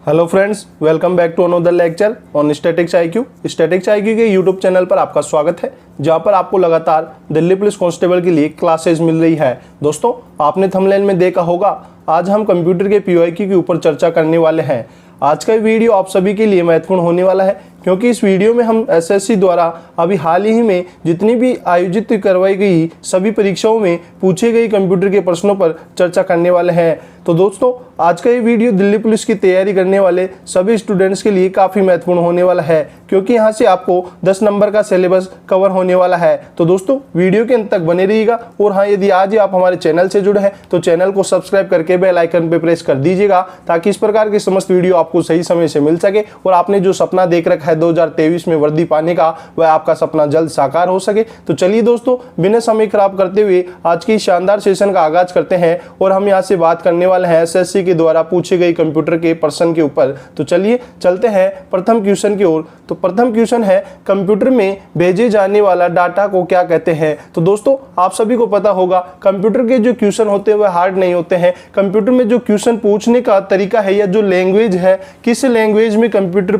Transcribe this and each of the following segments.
Hello friends, welcome back to another lecture on Statics IQ. Statics IQ के YouTube channel पर आपका स्वागत है, जहां पर आपको लगातार दिल्ली पुलिस कांस्टेबल के लिए क्लासेस मिल रही है। दोस्तों, आपने थंबनेल में देखा होगा, आज हम कंप्यूटर के पीओआईक्यू के ऊपर चर्चा करने वाले हैं। आज का वीडियो आप सभी के लिए महत्वपूर्ण होने वाला है, क्योंकि इस वीडियो में हम एसएससी द्वारा अभी हाल ही में जितनी भी आयोजित करवाई गई सभी परीक्षाओं में पूछे गए कंप्यूटर के प्रश्नों पर चर्चा करने वाले हैं। तो दोस्तों, आज का ये वीडियो दिल्ली पुलिस की तैयारी करने वाले सभी स्टूडेंट्स के लिए काफ़ी महत्वपूर्ण होने वाला है, क्योंकि यहाँ से आपको 10 नंबर का सिलेबस कवर होने वाला है। तो दोस्तों, वीडियो के अंत तक बने रहिएगा। और हाँ, यदि आज ही आप हमारे चैनल से जुड़े हैं तो चैनल को सब्सक्राइब करके बेल आइकन पे प्रेस कर दीजिएगा, ताकि इस प्रकार की समस्त वीडियो आपको सही समय से मिल सके और आपने जो सपना देख रखा है 2023 में वर्दी पाने का, वह आपका सपना जल्द साकार हो सके। तो चलिए दोस्तों, बिना समय खराब करते हुए आज की शानदार सेशन का आगाज करते हैं। और हम यहाँ से बात करने वाले हैं एसएससी के द्वारा पूछे गए कंप्यूटर के प्रश्न के ऊपर। तो चलिए चलते हैं प्रथम क्वेश्चन की ओर। तो प्रथम क्वेश्चन है, कंप्यूटर में भेजे जाने वाला डाटा को क्या कहते हैं। तो दोस्तों, आप सभी को पता होगा, कंप्यूटर के जो क्वेश्चन होते हैं वह हार्ड नहीं होते हैं। कंप्यूटर में जो क्वेश्चन पूछने का तरीका है या जो लैंग्वेज है, किस लैंग्वेज में कंप्यूटर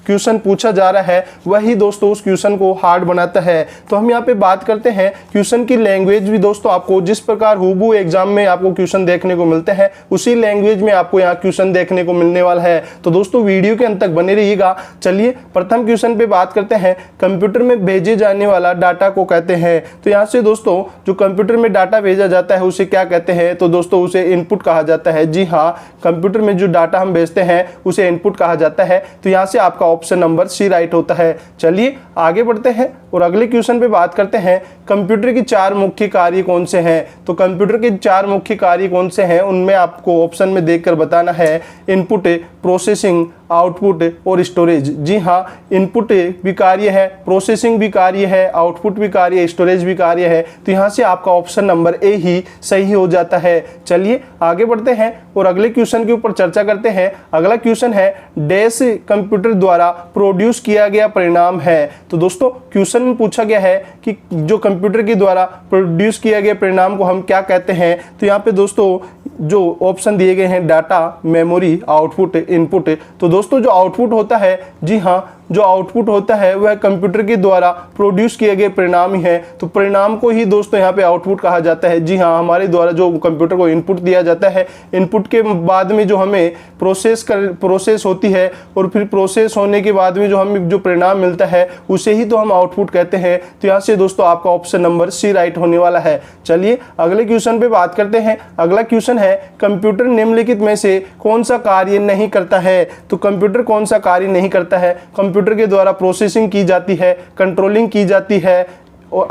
क्वेश्चन पूछा जा रहा है, वही दोस्तों उस क्वेश्चन को हार्ड बनाता है। तो हम यहाँ पे बात करते हैं क्वेश्चन की लैंग्वेज भी। दोस्तों, आपको जिस प्रकार हूबहू एग्जाम में आपको क्वेश्चन देखने को मिलते हैं, उसी लैंग्वेज में आपको यहाँ क्वेश्चन देखने को मिलने वाला है। तो दोस्तों, वीडियो के अंत तक बने रहिएगा। चलिए प्रथम क्वेश्चन पे बात करते हैं, कंप्यूटर में भेजे जाने वाला डाटा को कहते हैं। तो यहाँ से दोस्तों, जो कंप्यूटर में डाटा भेजा जाता है उसे क्या कहते हैं। तो दोस्तों, उसे इनपुट कहा जाता है। जी हाँ, कंप्यूटर में जो डाटा हम भेजते हैं उसे इनपुट कहा जाता है। तो यहाँ से आपका ऑप्शन नंबर सी राइट होता है। चलिए आगे बढ़ते हैं और अगले क्वेश्चन पे बात करते हैं, कंप्यूटर की 4 मुख्य कार्य कौन से हैं। तो कंप्यूटर के 4 मुख्य कार्य कौन से हैं, उनमें आपको ऑप्शन में देखकर बताना है। इनपुट, प्रोसेसिंग, आउटपुट और स्टोरेज। जी हाँ, इनपुट भी कार्य है, प्रोसेसिंग भी कार्य है, आउटपुट भी कार्य है, स्टोरेज भी कार्य है। तो यहाँ से आपका ऑप्शन नंबर ए ही सही हो जाता है। चलिए आगे बढ़ते हैं और अगले क्वेश्चन के ऊपर चर्चा करते हैं। अगला क्वेश्चन है, डैश कंप्यूटर द्वारा प्रोड्यूस किया गया परिणाम है। तो दोस्तों, क्वेश्चन में पूछा गया है कि जो कंप्यूटर के द्वारा प्रोड्यूस किया गया परिणाम को हम क्या कहते हैं। तो यहाँ पे दोस्तों जो ऑप्शन दिए गए हैं, डाटा, मेमोरी, आउटपुट, इनपुट। तो दोस्तों, जो आउटपुट होता है, जी हाँ, जो आउटपुट होता है वह कंप्यूटर के द्वारा प्रोड्यूस किए गए परिणाम ही है। तो परिणाम को ही दोस्तों यहाँ पे आउटपुट कहा जाता है। जी हाँ, हमारे द्वारा जो कंप्यूटर को इनपुट दिया जाता है, इनपुट के बाद में जो हमें प्रोसेस होती है और फिर प्रोसेस होने के बाद में जो हमें जो परिणाम मिलता है उसे ही तो हम आउटपुट कहते हैं। तो यहाँ से दोस्तों आपका ऑप्शन नंबर सी राइट होने वाला है। चलिए अगले क्वेश्चन पे बात करते हैं। अगला क्वेश्चन है, कंप्यूटर निम्नलिखित में से कौन सा कार्य नहीं करता है। तो कंप्यूटर कौन सा कार्य नहीं करता है। कंप्यूटर के द्वारा प्रोसेसिंग की जाती है, कंट्रोलिंग की जाती है और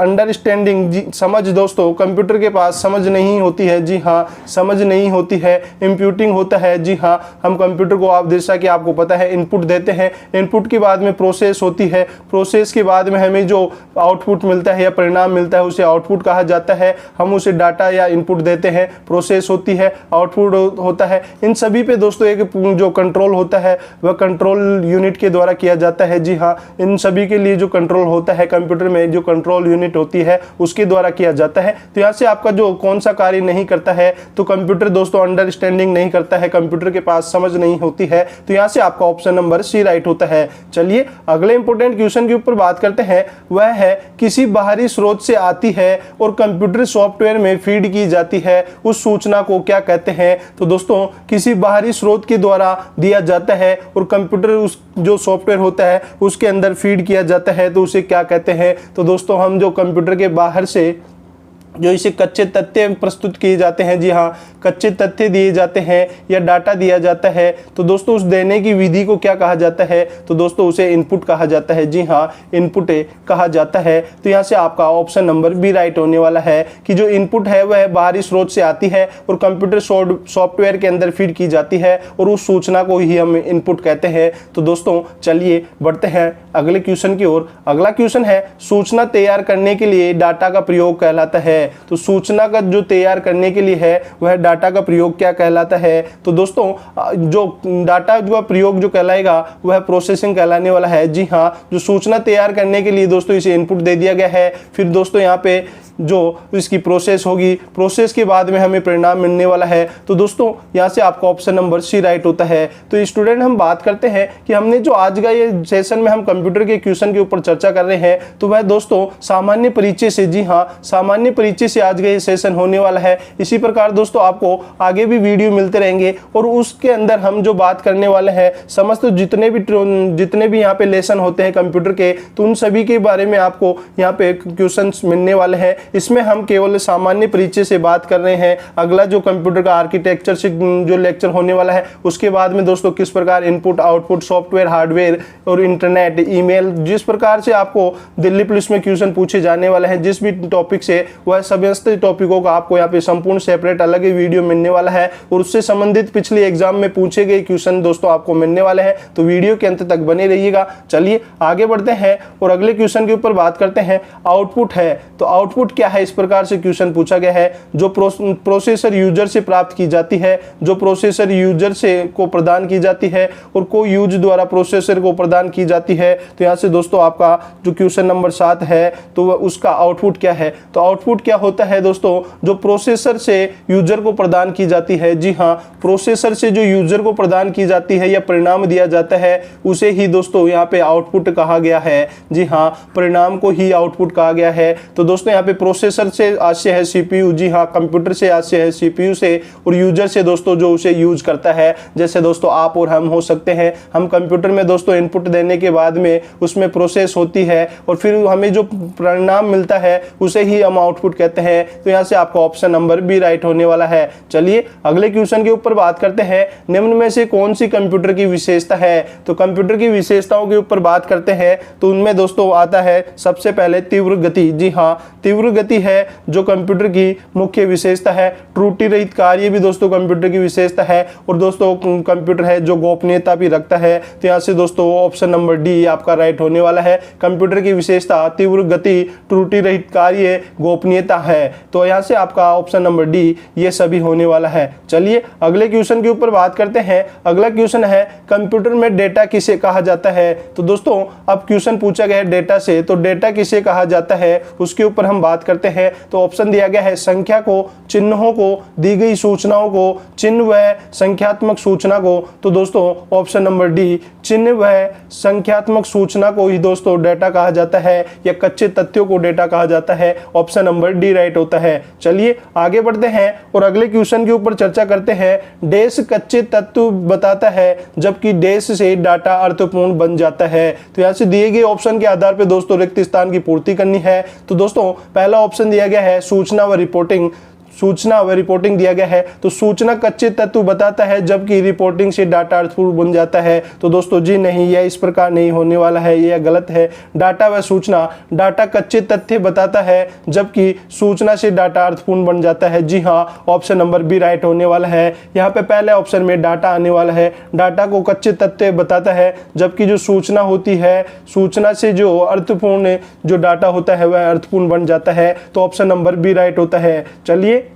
अंडरस्टैंडिंग, समझ। दोस्तों, कंप्यूटर के पास समझ नहीं होती है। जी हाँ, समझ नहीं होती है। इंप्यूटिंग होता है। जी हाँ, हम कंप्यूटर को, आप जैसा कि आपको पता है, इनपुट देते हैं, इनपुट के बाद में प्रोसेस होती है, प्रोसेस के बाद में हमें जो आउटपुट मिलता है या परिणाम मिलता है उसे आउटपुट कहा जाता है। हम उसे डाटा या इनपुट देते हैं, प्रोसेस होती है, आउटपुट होता है। इन सभी पे दोस्तों एक जो कंट्रोल होता है वह कंट्रोल यूनिट के द्वारा किया जाता है। जी हाँ, इन सभी के लिए जो कंट्रोल होता है कंप्यूटर में, जो कंट्रोल यूनिट होती है उसके द्वारा किया जाता है। तो यहाँ से आपका जो कौन सा कार्य नहीं करता है, तो कंप्यूटर दोस्तों अंडरस्टैंडिंग नहीं करता है, कंप्यूटर के पास समझ नहीं होती है। तो यहाँ से आपका ऑप्शन नंबर सी राइट होता है। चलिए अगले इंपॉर्टेंट क्वेश्चन के ऊपर बात करते हैं। वह है, किसी बाहरी स्रोत से आती है और कंप्यूटर सॉफ्टवेयर में फीड की जाती है, उस सूचना को क्या कहते हैं। तो दोस्तों, किसी बाहरी स्रोत के द्वारा दिया जाता है और कंप्यूटर उस जो सॉफ्टवेयर होता है उसके अंदर फीड किया जाता है, तो उसे क्या कहते हैं। तो दोस्तों, हम जो कंप्यूटर के बाहर से जो इसे कच्चे तथ्य प्रस्तुत किए जाते हैं, जी हाँ, कच्चे तथ्य दिए जाते हैं या डाटा दिया जाता है, तो दोस्तों उस देने की विधि को क्या कहा जाता है। तो दोस्तों उसे इनपुट कहा जाता है। जी हाँ, इनपुट कहा जाता है। तो यहाँ से आपका ऑप्शन नंबर बी राइट होने वाला है कि जो इनपुट है वह बाहरी स्रोत से आती है और कंप्यूटर सॉफ्टवेयर के अंदर फीड की जाती है और उस सूचना को ही हम इनपुट कहते हैं। तो दोस्तों चलिए बढ़ते हैं अगले क्वेश्चन की ओर। अगला क्वेश्चन है, सूचना तैयार करने के लिए डाटा का प्रयोग कहलाता है। तो सूचना का जो तैयार करने के लिए है वह डाटा का प्रयोग क्या कहलाता है? तो दोस्तों जो डाटा का प्रयोग जो कहलाएगा वह प्रोसेसिंग कहलाने वाला है। जी हाँ, जो सूचना तैयार करने के लिए दोस्तों इसे इनपुट दे दिया गया है, फिर दोस्तों यहाँ पे जो इसकी प्रोसेस होगी, प्रोसेस के बाद में हमें परिणाम मिलने वाला है। तो दोस्तों यहाँ से आपका ऑप्शन नंबर सी राइट होता है। तो स्टूडेंट हम बात करते हैं कि हमने जो आज का ये सेशन में हम कंप्यूटर के क्वेश्चन के ऊपर चर्चा कर रहे हैं, तो वह दोस्तों सामान्य परिचय से, जी हाँ सामान्य परिचय से आज का ये सेशन होने वाला है। इसी प्रकार दोस्तों आपको आगे भी वीडियो मिलते रहेंगे और उसके अंदर हम जो बात करने वाले हैं समस्त जितने भी यहाँ पे लेसन होते हैं कंप्यूटर के, तो उन सभी के बारे में आपको यहाँ पे क्वेश्चन मिलने वाले हैं। इसमें हम केवल सामान्य परिचय से बात कर रहे हैं। अगला जो कंप्यूटर का आर्किटेक्चर से जो लेक्चर होने वाला है, उसके बाद में दोस्तों किस प्रकार इनपुट आउटपुट सॉफ्टवेयर हार्डवेयर और इंटरनेट ईमेल, जिस प्रकार से आपको दिल्ली पुलिस में क्वेश्चन पूछे जाने वाले हैं जिस भी टॉपिक से, वह समस्त टॉपिकों का आपको यहाँ पे संपूर्ण सेपरेट अलग ही वीडियो मिलने वाला है और उससे संबंधित पिछले एग्जाम में पूछे गए क्वेश्चन दोस्तों आपको मिलने वाले हैं। तो वीडियो के अंत तक बने रहिएगा। चलिए आगे बढ़ते हैं और अगले क्वेश्चन के ऊपर बात करते हैं। आउटपुट है, तो आउटपुट क्या है? इस प्रकार से क्वेश्चन पूछा गया है। जो प्रोसेसर यूजर से प्राप्त की जाती है, जो प्रोसेसर यूजर से को प्रदान की जाती है और को यूज द्वारा प्रोसेसर को प्रदान की जाती है। तो यहाँ से दोस्तों आपका जो क्वेश्चन नंबर 7 है, तो उसका आउटपुट क्या है? तो आउटपुट क्या होता है दोस्तों? जो प्रोसेसर से यूजर को प्रदान की जाती है, जी हाँ प्रोसेसर से जो यूजर को प्रदान की जाती है या परिणाम दिया जाता है, उसे ही दोस्तों यहाँ पे आउटपुट कहा गया है। जी हाँ, परिणाम को ही आउटपुट कहा गया है। तो दोस्तों यहाँ पे प्रोसेसर से आशय है सीपीयू, जी हाँ कंप्यूटर से आशय है सीपीयू से, और यूजर से दोस्तों जो उसे यूज करता है, जैसे दोस्तों आप और हम हो सकते हैं। हम कंप्यूटर में दोस्तों इनपुट देने के बाद में उसमें प्रोसेस होती है और फिर हमें जो परिणाम मिलता है उसे ही हम आउटपुट कहते हैं। तो यहाँ से आपका ऑप्शन नंबर बी राइट होने वाला है। चलिए अगले क्वेश्चन के ऊपर बात करते हैं। निम्न में से कौन सी कंप्यूटर की विशेषता है? तो कंप्यूटर की विशेषताओं के ऊपर बात करते हैं तो उनमें दोस्तों आता है सबसे पहले तीव्र गति। जी हाँ, तीव्र गति है जो कंप्यूटर की मुख्य विशेषता है। त्रुटि रहित कार्य भी दोस्तों कंप्यूटर की विशेषता है और दोस्तों कंप्यूटर है जो गोपनीयता भी रखता है। तो यहाँ से दोस्तों ऑप्शन नंबर डी आपका राइट होने वाला है। कंप्यूटर की विशेषता तीव्र गति, त्रुटि रहित कार्य, गोपनीयता है। तो यहाँ से आपका ऑप्शन नंबर डी ये सभी होने वाला है। चलिए अगले क्वेश्चन के ऊपर बात करते हैं। अगला क्वेश्चन है कंप्यूटर में डेटा किसे कहा जाता है? तो दोस्तों अब क्वेश्चन पूछा गया है डेटा से, तो डेटा किसे कहा जाता है उसके ऊपर हम बात करते हैं। तो ऑप्शन दिया गया है संख्या को, चिन्हों को, दी गई सूचनाओं को, चिन्ह व संख्यात्मक सूचना को। तो दोस्तों ऑप्शन नंबर डी चिन्ह व संख्यात्मक सूचना को ही दोस्तों डेटा कहा जाता है या कच्चे तथ्यों को डेटा कहा जाता है। ऑप्शन नंबर डी राइट होता है। चलिए आगे बढ़ते हैं और अगले क्वेश्चन के ऊपर चर्चा करते हैं। डैश कच्चे तत्व बताता है जबकि डैश से डाटा अर्थपूर्ण बन जाता है। तो यहाँ से दिए गए ऑप्शन के आधार पर दोस्तों रिक्त स्थान की पूर्ति करनी है। तो दोस्तों पहला ऑप्शन दिया गया है सूचना व रिपोर्टिंग, सूचना व रिपोर्टिंग दिया गया है। तो सूचना कच्चे तत्व बताता है जबकि रिपोर्टिंग से डाटा अर्थपूर्ण बन जाता है। तो दोस्तों जी नहीं, यह इस प्रकार नहीं होने वाला है, यह गलत है। डाटा व सूचना, डाटा कच्चे तथ्य बताता है जबकि सूचना से डाटा अर्थपूर्ण बन जाता है। जी हाँ, ऑप्शन नंबर बी राइट होने वाला है। यहाँ पे पहले ऑप्शन में डाटा आने वाला है। डाटा को कच्चे तथ्य बताता है जबकि जो सूचना होती है, सूचना से जो अर्थपूर्ण जो डाटा होता है वह अर्थपूर्ण बन जाता है। तो ऑप्शन नंबर बी राइट होता है। चलिए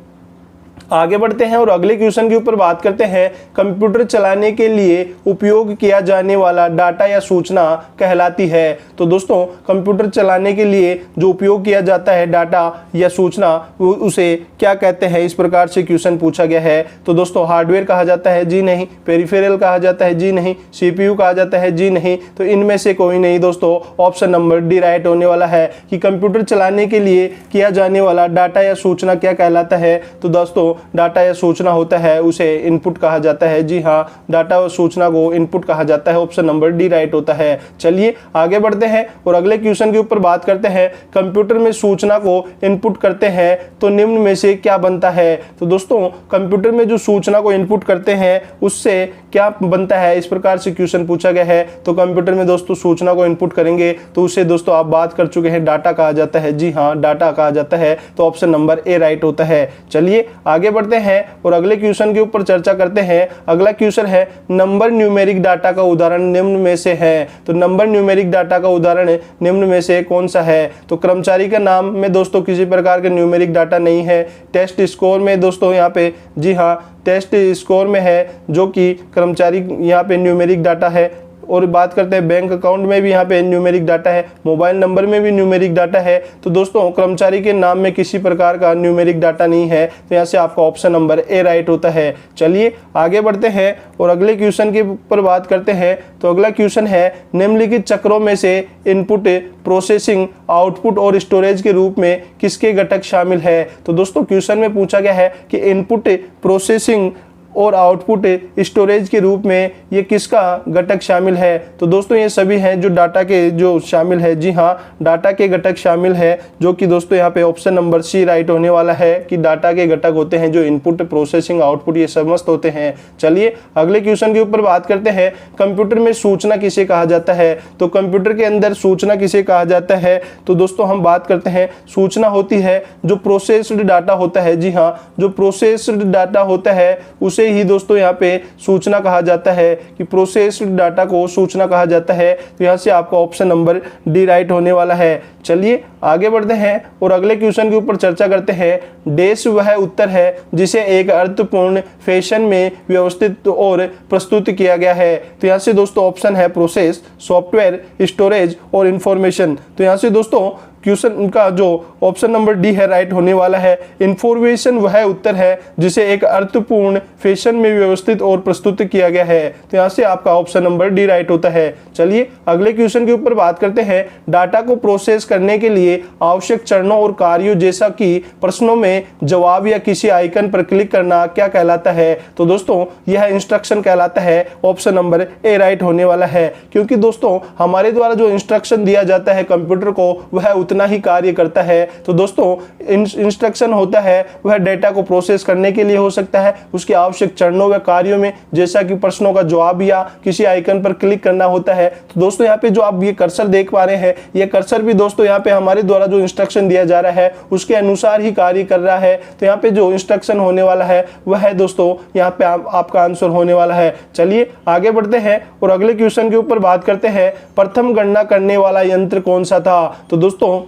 आगे बढ़ते हैं और अगले क्वेश्चन के ऊपर बात करते हैं। कंप्यूटर चलाने के लिए उपयोग किया जाने वाला डाटा या सूचना कहलाती है। तो दोस्तों कंप्यूटर चलाने के लिए जो उपयोग किया जाता है डाटा या सूचना, उसे क्या कहते हैं? इस प्रकार से क्वेश्चन पूछा गया है। तो दोस्तों हार्डवेयर कहा जाता है, जी नहीं। पेरिफेरल कहा जाता है, जी नहीं। सीपीयू कहा जाता है, जी नहीं। तो इनमें से कोई नहीं दोस्तों। ऑप्शन नंबर डी राइट होने वाला है कि कंप्यूटर चलाने के लिए किया जाने वाला डाटा या सूचना क्या कहलाता है? तो दोस्तों डाटा या सूचना होता है उसे इनपुट कहा जाता है। जी हाँ, डाटा और सूचना को इनपुट कहा जाता है। ऑप्शन नंबर डी राइट होता है। चलिए आगे बढ़ते हैं और अगले क्वेश्चन के ऊपर बात करते हैं। कंप्यूटर में सूचना को इनपुट करते हैं तो निम्न में से क्या बनता है? तो दोस्तों कंप्यूटर में जो सूचना को इनपुट करते हैं उससे क्या बनता है? इस प्रकार से क्वेश्चन पूछा गया है। तो कंप्यूटर में दोस्तों सूचना को इनपुट करेंगे तो उसे दोस्तों आप बात कर चुके हैं, डाटा कहा जाता है। जी हाँ, डाटा कहा जाता है। तो ऑप्शन नंबर ए राइट होता है। चलिए आगे बढ़ते हैं और अगले क्वेश्चन के ऊपर चर्चा करते हैं। अगला क्वेश्चन है नंबर न्यूमेरिक डाटा का उदाहरण निम्न में से है। तो नंबर न्यूमेरिक डाटा का उदाहरण निम्न में से कौन सा है? तो कर्मचारी का नाम में दोस्तों किसी प्रकार का न्यूमेरिक डाटा नहीं है। टेस्ट स्कोर में दोस्तों यहाँ पे जी हाँ टेस्ट स्कोर में है जो कि कर्मचारी यहाँ पे न्यूमेरिक डाटा है। और बात करते हैं बैंक अकाउंट में भी यहाँ पे न्यूमेरिक डाटा है, मोबाइल नंबर में भी न्यूमेरिक डाटा है। तो दोस्तों कर्मचारी के नाम में किसी प्रकार का न्यूमेरिक डाटा नहीं है, तो यहाँ से आपका ऑप्शन नंबर ए राइट होता है। चलिए आगे बढ़ते हैं और अगले क्वेश्चन के ऊपर बात करते हैं। तो अगला क्वेश्चन है निम्नलिखित चक्रों में से इनपुट, प्रोसेसिंग, आउटपुट और स्टोरेज के रूप में किसके घटक शामिल है? तो दोस्तों क्वेश्चन में पूछा गया है कि इनपुट, प्रोसेसिंग और आउटपुट, स्टोरेज के रूप में ये किसका घटक शामिल है? तो दोस्तों ये सभी हैं जो डाटा के जो शामिल है। जी हाँ डाटा के घटक शामिल है, जो कि दोस्तों यहाँ पे ऑप्शन नंबर सी राइट होने वाला है कि डाटा के घटक होते हैं जो इनपुट, प्रोसेसिंग, आउटपुट ये समस्त होते हैं। चलिए अगले क्वेश्चन के ऊपर बात करते हैं। कंप्यूटर में सूचना किसे कहा जाता है? तो कंप्यूटर के अंदर सूचना किसे कहा जाता है? तो दोस्तों हम बात करते हैं सूचना होती है जो प्रोसेस्ड डाटा होता है। जी हाँ जो प्रोसेस्ड डाटा होता है उसे ही दोस्तों यहाँ पे सूचना कहा जाता है कि प्रोसेस्ड डाटा को सूचना कहा जाता है। तो यहाँ से आपका ऑप्शन नंबर डी राइट होने वाला है। चलिए आगे बढ़ते हैं और अगले क्वेश्चन के ऊपर चर्चा करते हैं। देश वह उत्तर है जिसे एक अर्थपूर्ण फैशन में व्यवस्थित और प्रस्तुत किया गया है। तो यहाँ से दोस्तों ऑप्शन है प्रोसेस, सॉफ्टवेयर, स्टोरेज और इंफॉर्मेशन। तो यहाँ से दोस्तों क्वेश्चन का जो ऑप्शन नंबर डी है राइट होने वाला है। इंफॉर्मेशन वह उत्तर है जिसे एक अर्थपूर्ण फैशन में व्यवस्थित और प्रस्तुत किया गया है। तो यहाँ से आपका ऑप्शन नंबर डी राइट होता है। चलिए अगले क्वेश्चन के ऊपर बात करते हैं। डाटा को प्रोसेस करने के लिए आवश्यक चरणों और कार्यों जैसा कि प्रश्नों में जवाब या किसी आइकन पर क्लिक करना क्या कहलाता है? तो दोस्तों यह इंस्ट्रक्शन कहलाता है। ऑप्शन नंबर ए राइट होने वाला है, क्योंकि दोस्तों हमारे द्वारा जो इंस्ट्रक्शन दिया जाता है कंप्यूटर को वह उतना ही कार्य करता है। तो दोस्तों इंस्ट्रक्शन होता है वह डेटा को प्रोसेस करने के लिए हो सकता है, उसके आवश्यक चरणों व कार्यों में जैसा कि प्रश्नों का जवाब या किसी आइकन पर क्लिक करना होता है। तो दोस्तों यहाँ पे जो आप ये कर्सर देख पा रहे हैं, ये कर्सर भी दोस्तों यहाँ पे हमारे द्वारा जो इंस्ट्रक्शन दिया जा रहा है उसके अनुसार ही कार्य कर रहा है। तो यहाँ पे जो इंस्ट्रक्शन होने वाला है वह है दोस्तों यहाँ पे आपका आंसर होने वाला है। चलिए आगे बढ़ते हैं और अगले क्वेश्चन के ऊपर बात करते हैं। प्रथम गणना करने वाला यंत्र कौन सा था? तो दोस्तों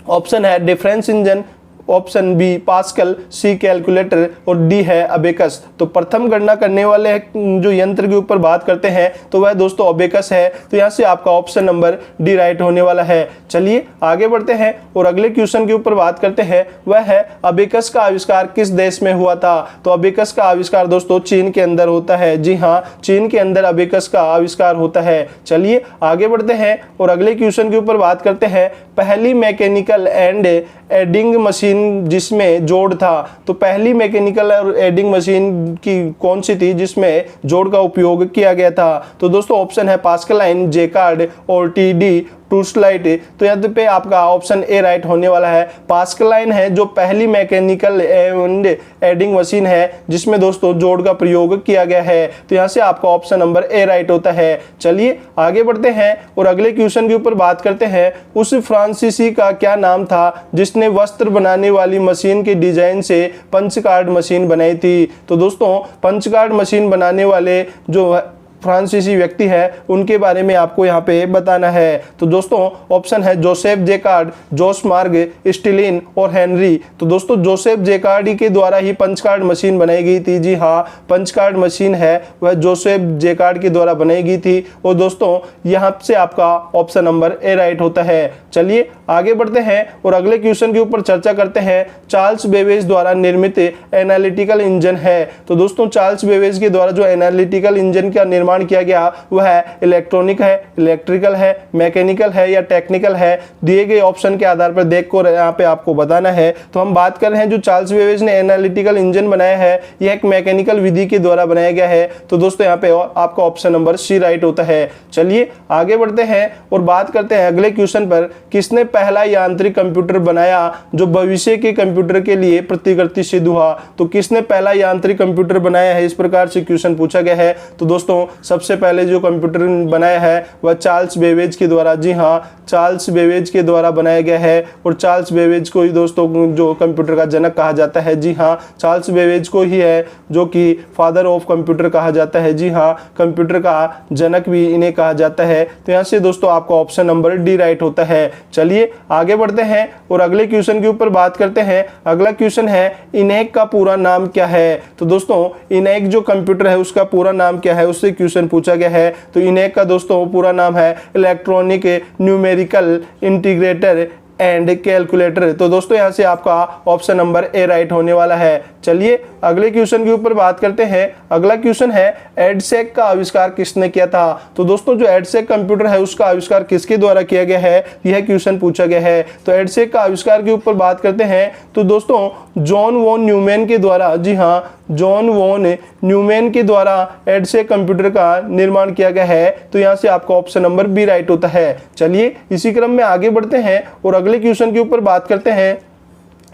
ऑप्शन है difference engine, option B Pascal, C calculator और डी है अबेकस। तो प्रथम गणना करने वाले जो यंत्र के ऊपर बात करते हैं तो वह दोस्तों अबेकस है। तो यहाँ से आपका ऑप्शन नंबर डी राइट होने वाला है। चलिए आगे बढ़ते हैं और अगले क्वेश्चन के ऊपर बात करते हैं। वह है अबेकस का आविष्कार किस देश में हुआ था? तो अबेकस का आविष्कार दोस्तों चीन के अंदर होता है। जी हाँ चीन के अंदर अबेकस का आविष्कार होता है। चलिए आगे बढ़ते हैं और अगले क्वेश्चन के ऊपर बात करते हैं। पहली मैकेनिकल एंड एडिंग मशीन जिसमें जोड़ था। तो पहली मैकेनिकल और एडिंग मशीन की कौन सी थी जिसमें जोड़ का उपयोग किया गया था? तो दोस्तों ऑप्शन है पास्कलाइन, जेकार्ड और टीडी टूस्लाइट। तो यहाँ पे आपका ऑप्शन ए राइट होने वाला है। पास्कलाइन है जो पहली मैकेनिकल एंड एडिंग मशीन है जिसमें दोस्तों जोड़ का प्रयोग किया गया है। तो यहाँ से आपका ऑप्शन नंबर ए राइट होता है। चलिए आगे बढ़ते हैं और अगले क्वेश्चन के ऊपर बात करते हैं। उस फ्रांसीसी का क्या नाम था जिसने वस्त्र बनाने वाली मशीन के डिजाइन से पंच कार्ड मशीन बनाई थी? तो दोस्तों पंच कार्ड मशीन बनाने वाले जो फ्रांसीसी व्यक्ति है उनके बारे में आपको यहाँ पे बताना है। तो दोस्तों ऑप्शन है जोसेफ जेकार्ड, जोस मार्ग, स्टिलिन और हेनरी। तो दोस्तों जोसेफ जेकार्ड के द्वारा ही पंच कार्ड मशीन बनाई गई थी। जी हाँ पंच कार्ड मशीन है वह जोसेफ जेकार्ड के द्वारा बनाई गई थी। और दोस्तों यहाँ से आपका ऑप्शन नंबर ए राइट होता है। चलिए आगे बढ़ते हैं और अगले क्वेश्चन के ऊपर चर्चा करते हैं। चार्ल्स बेबेज द्वारा निर्मित एनालिटिकल इंजन है। तो दोस्तों चार्ल्स बेबेज के द्वारा जो एनालिटिकल इंजन का निर्माण किया गया वह है इलेक्ट्रॉनिक है, इलेक्ट्रिकल है, मैकेनिकल है या टेक्निकल है। दिए गए ऑप्शन के आधार पर देख कर यहाँ पे आपको बताना है। तो हम बात कर रहे हैं जो चार्ल्स बेबेज ने एनालिटिकल इंजन बनाया है यह एक मैकेनिकल विधि के द्वारा बनाया गया है। तो दोस्तों यहाँ पे आपका ऑप्शन नंबर सी राइट होता है। चलिए आगे बढ़ते हैं और बात करते हैं अगले क्वेश्चन पर। किसने पहला यांत्रिक कंप्यूटर बनाया जो भविष्य के कंप्यूटर के लिए प्रतिकृति सिद्ध हुआ? तो किसने पहला यांत्रिक कंप्यूटर बनाया है, इस प्रकार से क्वेश्चन पूछा गया है। तो दोस्तों सबसे पहले जो कंप्यूटर बनाया है वह चार्ल्स बेबेज के द्वारा, जी हाँ, चार्ल्स बेबेज के द्वारा बनाया गया है। और चार्ल्स बेबेज को ही दोस्तों जो कंप्यूटर का जनक कहा जाता है, जी हाँ, चार्ल्स बेबेज को ही है जो कि फादर ऑफ कंप्यूटर कहा जाता है। जी हाँ, कंप्यूटर का जनक भी इन्हें कहा जाता है। तो यहाँ से दोस्तों आपका ऑप्शन नंबर डी राइट होता है। चलिए आगे बढ़ते हैं और अगले क्वेश्चन के ऊपर बात करते हैं। अगला क्वेश्चन है इनैक का पूरा नाम क्या है। तो दोस्तों इनैक जो कंप्यूटर है उसका पूरा नाम क्या है, उससे क्वेश्चन पूछा गया है। तो इनैक का दोस्तों पूरा नाम है electronic numerical integrator and calculator. तो दोस्तों यहाँ से आपका ऑप्शन नंबर ए राइट होने वाला है। चलिए अगले क्वेश्चन के ऊपर बात करते हैं। अगला क्वेश्चन है एडसेक का आविष्कार किसने किया था। तो दोस्तों जो एडसेक कंप्यूटर है उसका आविष्कार किसके द्वारा किया गया है, यह क्वेश्चन पूछा गया है। तो एडसेक का आविष्कार के ऊपर बात करते हैं तो दोस्तों जॉन वॉन न्यूमैन के द्वारा, जी हाँ, जॉन वॉन न्यूमैन के द्वारा एडसेक कंप्यूटर का निर्माण किया गया है। तो यहाँ से आपका ऑप्शन नंबर बी राइट होता है। चलिए इसी क्रम में आगे बढ़ते हैं और अगले क्वेश्चन के ऊपर बात करते हैं।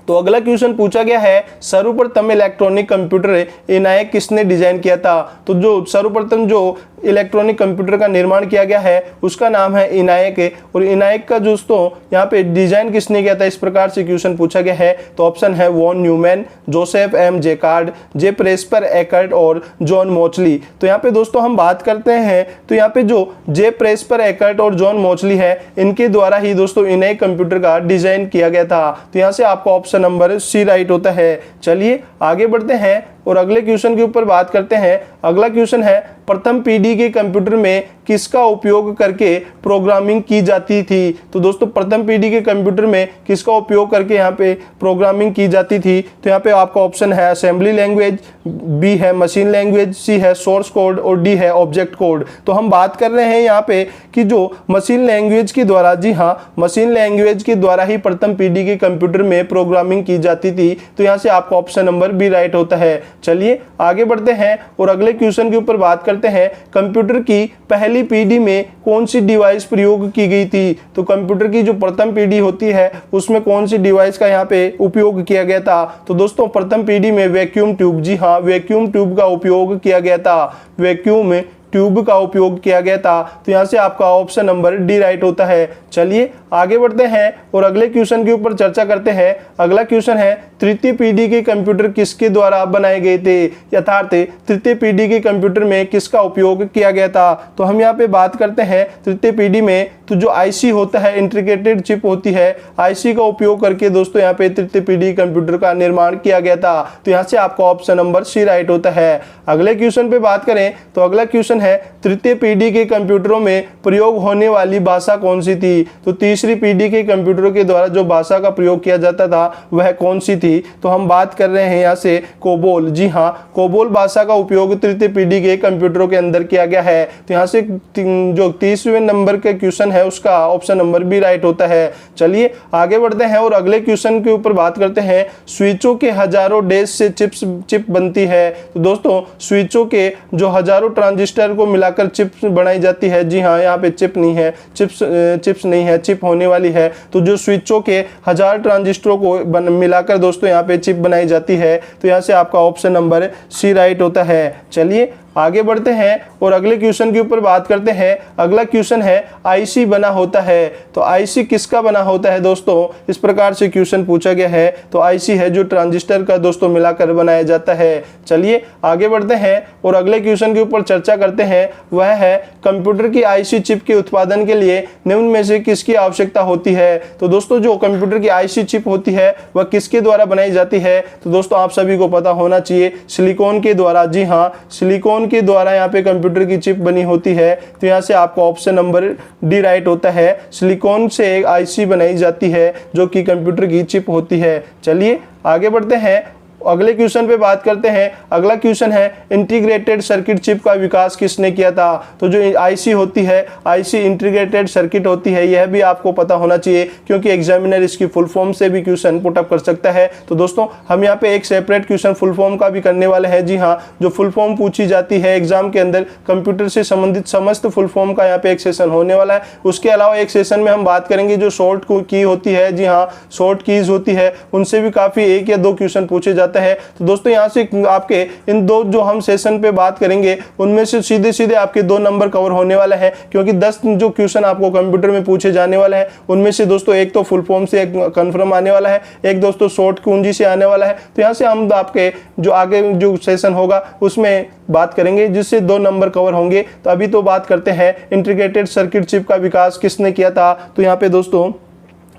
तो अगला क्वेश्चन पूछा गया है सर्वप्रथम इलेक्ट्रॉनिक कंप्यूटर इनैक किसने डिजाइन किया था। तो जो सर्वप्रथम जो इलेक्ट्रॉनिक कंप्यूटर का निर्माण किया गया है उसका नाम है इनैक। और इनैक का दोस्तों यहाँ पे डिजाइन किसने किया था, इस प्रकार से क्वेश्चन पूछा गया है। तो ऑप्शन है von Neumann, Joseph M Jacquard, J Presper Eckert और जॉन मोचली। तो यहाँ पे दोस्तों हम बात करते हैं तो यहाँ पे जो जे प्रेस्पर एकर्ट और जॉन मोचली है इनके द्वारा ही दोस्तों इनैक कंप्यूटर का डिजाइन किया गया था। तो यहाँ से आपका ऑप्शन नंबर सी राइट होता है। चलिए आगे बढ़ते हैं और अगले क्वेश्चन के ऊपर बात करते हैं। अगला क्वेश्चन है प्रथम पीढ़ी के कंप्यूटर में किसका उपयोग करके प्रोग्रामिंग की जाती थी। तो दोस्तों प्रथम पीढ़ी के कंप्यूटर में किसका उपयोग करके यहाँ पे प्रोग्रामिंग की जाती थी। तो यहाँ पे आपका ऑप्शन है असेंबली लैंग्वेज, बी है मशीन लैंग्वेज, सी है सोर्स कोड और डी है ऑब्जेक्ट कोड। तो हम बात कर रहे हैं यहाँ पे कि जो मशीन लैंग्वेज के द्वारा, जी हाँ, मशीन लैंग्वेज के द्वारा ही प्रथम पीढ़ी के कंप्यूटर में प्रोग्रामिंग की जाती थी। तो यहाँ से आपका ऑप्शन नंबर बी राइट होता है। चलिए आगे बढ़ते हैं और अगले क्वेश्चन के ऊपर बात करते हैं कंप्यूटर की पहली पीढ़ी में कौन सी डिवाइस प्रयोग की गई थी। तो कंप्यूटर की जो प्रथम पीढ़ी होती है उसमें कौन सी डिवाइस का यहाँ पे उपयोग किया गया था। तो दोस्तों प्रथम पीढ़ी में वैक्यूम ट्यूब, जी हाँ, वैक्यूम ट्यूब का उपयोग किया गया था। वैक्यूम ट्यूब का उपयोग किया गया था। तो यहाँ से आपका ऑप्शन नंबर डी राइट होता है। चलिए आगे बढ़ते हैं और अगले क्वेश्चन के ऊपर चर्चा करते हैं। अगला क्वेश्चन है तृतीय पीढ़ी के कंप्यूटर किसके द्वारा बनाए गए थे, अर्थात तृतीय पीढ़ी के कंप्यूटर में किसका उपयोग किया गया था। तो हम यहाँ पे बात करते हैं तृतीय पीढ़ी में तो जो आईसी होता है, इंटीग्रेटेड चिप होती है, आईसी का उपयोग करके दोस्तों यहाँ पे तृतीय पीढ़ी कंप्यूटर का निर्माण किया गया था। तो यहाँ से आपका ऑप्शन नंबर सी राइट होता है। अगले क्वेश्चन पे बात करें तो अगला क्वेश्चन है तृतीय पीढ़ी के कंप्यूटरों में प्रयोग होने वाली भाषा कौन सी थी। तो तीसरी पीढ़ी के कंप्यूटरों के द्वारा जो भाषा का प्रयोग किया जाता था वह कौन सी थी। तो हम बात कर रहे हैं यहाँ से कोबोल, जी हाँ, कोबोल भाषा का उपयोग तृतीय पीढ़ी के कंप्यूटरों के अंदर किया गया है। तो यहाँ से जो 30वें नंबर के क्वेश्चन है उसका ऑप्शन नंबर बी राइट होता है। चलिए आगे बढ़ते हैं और अगले क्वेश्चन के ऊपर बात करते हैं स्विचों के हजारों डैश से चिप बनती है। तो दोस्तों स्विचों के जो हजारों ट्रांजिस्टर को मिलाकर चिप्स बनाई जाती है। जी हाँ, यहाँ पे चिप नहीं है, चिप्स नहीं है, चिप होने वाली है। तो जो स्विचों के 1000 ट्रांजिस्टरों को मिलाकर दोस्तों यहाँ पे चिप बनाई जाती है। तो यहाँ से आपका ऑप्शन नंबर सी राइट होता है। चलिए आगे बढ़ते हैं और अगले क्वेश्चन के ऊपर बात करते हैं। अगला क्वेश्चन है आईसी बना होता है। तो आईसी किसका बना होता है दोस्तों, इस प्रकार से क्वेश्चन पूछा गया है। तो आईसी है जो ट्रांजिस्टर का दोस्तों मिलाकर बनाया जाता है। चलिए आगे बढ़ते हैं और अगले क्वेश्चन के ऊपर चर्चा करते हैं। वह है कंप्यूटर की आईसी चिप के उत्पादन के लिए निम्न में से किसकी आवश्यकता होती है। तो दोस्तों जो कंप्यूटर की आईसी चिप होती है वह किसके द्वारा बनाई जाती है। तो दोस्तों आप सभी को पता होना चाहिए सिलिकॉन के द्वारा। जी हाँ, सिलिकॉन के द्वारा यहाँ पे कंप्यूटर की चिप बनी होती है। तो यहाँ से आपका ऑप्शन नंबर डी राइट होता है। सिलिकॉन से एक आईसी बनाई जाती है जो कि कंप्यूटर की चिप होती है। चलिए आगे बढ़ते हैं अगले क्वेश्चन पे बात करते हैं। अगला क्वेश्चन है इंटीग्रेटेड सर्किट चिप का विकास किसने किया था। तो जो आईसी होती है, आईसी इंटीग्रेटेड सर्किट होती है, यह भी आपको पता होना चाहिए क्योंकि एग्जामिनर इसकी फुल फॉर्म से भी क्वेश्चन पुट अप कर सकता है। तो दोस्तों हम यहाँ पे एक सेपरेट क्वेश्चन फुल फॉर्म का भी करने वाले हैं। जी हाँ, जो फुल फॉर्म पूछी जाती है एग्जाम के अंदर कंप्यूटर से संबंधित समस्त फुल फॉर्म का यहाँ पे एक सेशन होने वाला है। उसके अलावा एक सेशन में हम बात करेंगे जो शॉर्ट की होती है। जी हाँ, शॉर्ट कीज होती है, उनसे भी काफी 1 या 2 क्वेश्चन पूछे जाते जाता है। तो दोस्तों यहाँ से आपके इन दो जो हम सेशन पे बात करेंगे उनमें से सीधे सीधे आपके 2 नंबर कवर होने वाला है, क्योंकि 10 जो क्वेश्चन आपको कंप्यूटर में पूछे जाने वाला है उनमें से दोस्तों एक तो फुल फॉर्म से कंफर्म आने वाला है, एक दोस्तों शॉर्ट कुंजी से आने वाला है। तो यहाँ से हम आपके जो आगे जो सेशन होगा उसमें बात करेंगे जिससे 2 नंबर कवर होंगे। तो अभी तो बात करते हैं इंटीग्रेटेड सर्किट चिप का विकास किसने किया था। तो यहाँ पे दोस्तों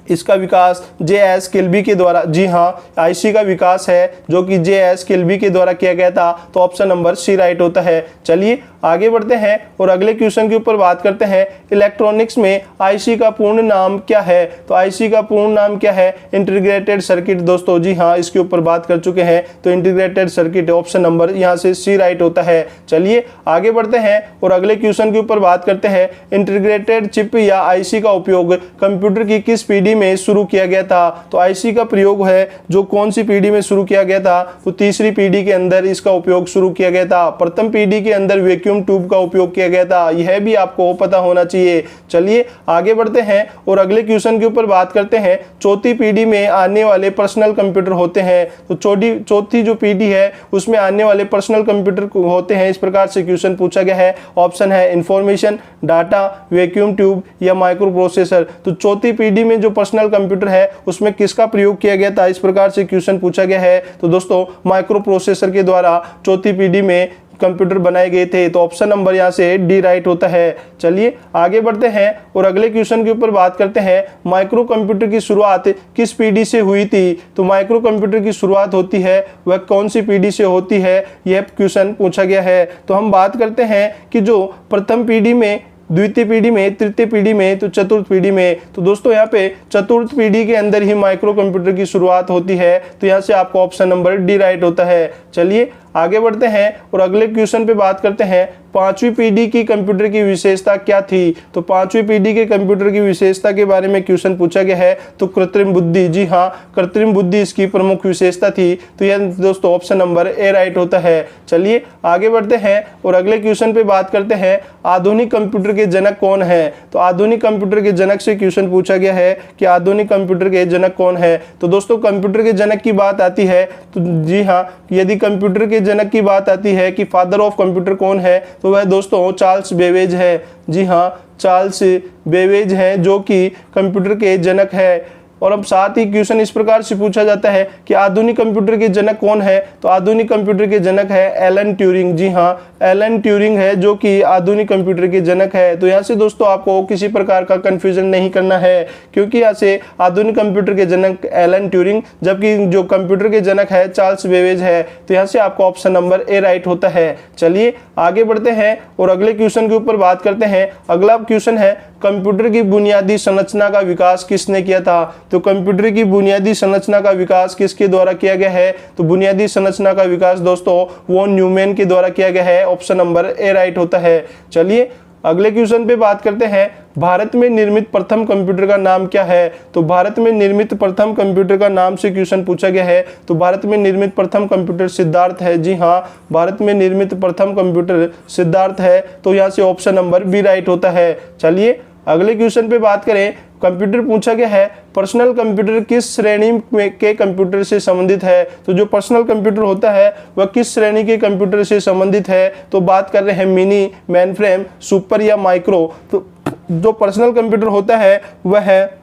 इसका विकास J.S. किल्बी के द्वारा, जी हाँ, आईसी का विकास है जो कि J.S. किल्बी के द्वारा किया गया था। तो ऑप्शन नंबर सी राइट होता है। चलिए आगे बढ़ते हैं और अगले क्वेश्चन के ऊपर बात करते हैं। इलेक्ट्रॉनिक्स में आईसी का पूर्ण नाम क्या है। तो आईसी का पूर्ण नाम क्या है? इंटीग्रेटेड सर्किट दोस्तों, जी हाँ, इसके ऊपर बात कर चुके हैं। तो इंटीग्रेटेड सर्किट ऑप्शन नंबर यहाँ से सी राइट होता है। चलिए आगे बढ़ते हैं और अगले क्वेश्चन के ऊपर बात करते हैं। इंटीग्रेटेड चिप या आईसी का उपयोग कंप्यूटर की किस पीढ़ी में शुरू किया गया था। तो आईसी का प्रयोग है जो कौन सी पीढ़ी में शुरू किया गया था। तो तीसरी पीढ़ी के अंदर इसका उपयोग शुरू किया गया था। प्रथम पीढ़ी के अंदर वैक्यूम ट्यूब का उपयोग किया गया था। यह भी आपको पता होना चाहिए। चलिए आगे बढ़ते हैं और अगले क्वेश्चन के ऊपर बात करते हैं। चौथी पीढ़ी में आने वाले पर्सनल कंप्यूटर होते हैं। तो चौथी जो पीढ़ी है उसमें आने वाले पर्सनल कंप्यूटर होते हैं। इस प्रकार से क्वेश्चन पूछा गया है। ऑप्शन है इंफॉर्मेशन, डाटा, वैक्यूम ट्यूब या माइक्रो प्रोसेसर। तो चौथी पीढ़ी में जो पर्सनल कंप्यूटर है उसमें किसका प्रयोग किया गया था, इस प्रकार से क्वेश्चन पूछा गया है। तो दोस्तों माइक्रो प्रोसेसर के द्वारा चौथी पीढ़ी में कंप्यूटर बनाए गए थे। तो ऑप्शन नंबर यहाँ से डी राइट होता है। चलिए आगे बढ़ते हैं और अगले क्वेश्चन के ऊपर बात करते हैं। माइक्रो कंप्यूटर की शुरुआत किस पीढ़ी से हुई थी। तो माइक्रो कंप्यूटर की शुरुआत होती है वह कौन सी पीढ़ी से होती है, यह क्वेश्चन पूछा गया है। तो हम बात करते हैं कि जो प्रथम पीढ़ी में, द्वितीय पीढ़ी में, तृतीय पीढ़ी में, तो चतुर्थ पीढ़ी में। तो दोस्तों यहाँ पे चतुर्थ पीढ़ी के अंदर ही माइक्रो कंप्यूटर की शुरुआत होती है। तो यहाँ से आपका ऑप्शन नंबर डी राइट होता है। चलिए आगे बढ़ते हैं और अगले क्वेश्चन पे बात करते हैं। पांचवी पीढ़ी की कंप्यूटर की विशेषता क्या थी। तो पांचवी पीढ़ी के कंप्यूटर की विशेषता के बारे में क्वेश्चन पूछा गया है। तो कृत्रिम बुद्धि, जी हाँ, कृत्रिम बुद्धि इसकी प्रमुख विशेषता थी। तो यह दोस्तों ऑप्शन नंबर ए राइट होता है। चलिए आगे बढ़ते हैं और अगले क्वेश्चन पे बात करते हैं। आधुनिक कंप्यूटर के जनक कौन है। तो आधुनिक कंप्यूटर के जनक से क्वेश्चन पूछा गया है कि आधुनिक कंप्यूटर के जनक कौन है। तो दोस्तों कंप्यूटर के जनक की बात आती है तो जी हाँ, यदि कंप्यूटर के जनक की बात आती है कि फादर ऑफ कंप्यूटर कौन है, तो वह दोस्तों चार्ल्स बेबेज है। जी हाँ, चार्ल्स बेबेज है जो कि कंप्यूटर के जनक है। और अब साथ ही क्वेश्चन इस प्रकार से पूछा जाता है कि आधुनिक कंप्यूटर के जनक कौन है। तो आधुनिक कंप्यूटर के जनक है एलन ट्यूरिंग। जी हाँ, एलन ट्यूरिंग है जो कि आधुनिक कंप्यूटर के जनक है। तो यहाँ से दोस्तों आपको किसी प्रकार का कंफ्यूजन नहीं करना है, क्योंकि यहाँ से आधुनिक कंप्यूटर के जनक एलन ट्यूरिंग जबकि जो कंप्यूटर के जनक है चार्ल्स बेबेज है। तो यहाँ से आपका ऑप्शन नंबर ए राइट होता है। चलिए आगे बढ़ते हैं और अगले क्वेश्चन के ऊपर बात करते हैं। अगला क्वेश्चन है कंप्यूटर की बुनियादी संरचना का विकास किसने किया था। तो कंप्यूटर की बुनियादी संरचना का विकास किसके द्वारा किया गया है। तो बुनियादी संरचना का विकास दोस्तों वॉन न्यूमैन के द्वारा किया गया है। ऑप्शन नंबर ए राइट होता है। चलिए अगले क्वेश्चन पे बात करते हैं। भारत में निर्मित प्रथम कंप्यूटर का नाम क्या है। तो भारत में निर्मित प्रथम कंप्यूटर का नाम से क्वेश्चन पूछा गया है। तो भारत में निर्मित प्रथम कंप्यूटर सिद्धार्थ है। जी हाँ, भारत में निर्मित प्रथम कंप्यूटर सिद्धार्थ है। तो यहाँ से ऑप्शन नंबर बी राइट होता है। चलिए अगले क्वेश्चन पे बात करें। कंप्यूटर पूछा गया है पर्सनल कंप्यूटर किस श्रेणी के कंप्यूटर से संबंधित है। तो जो पर्सनल कंप्यूटर होता है वह किस श्रेणी के कंप्यूटर से संबंधित है। तो बात कर रहे हैं मिनी, मेनफ्रेम, सुपर या माइक्रो। तो जो पर्सनल कंप्यूटर होता है वह है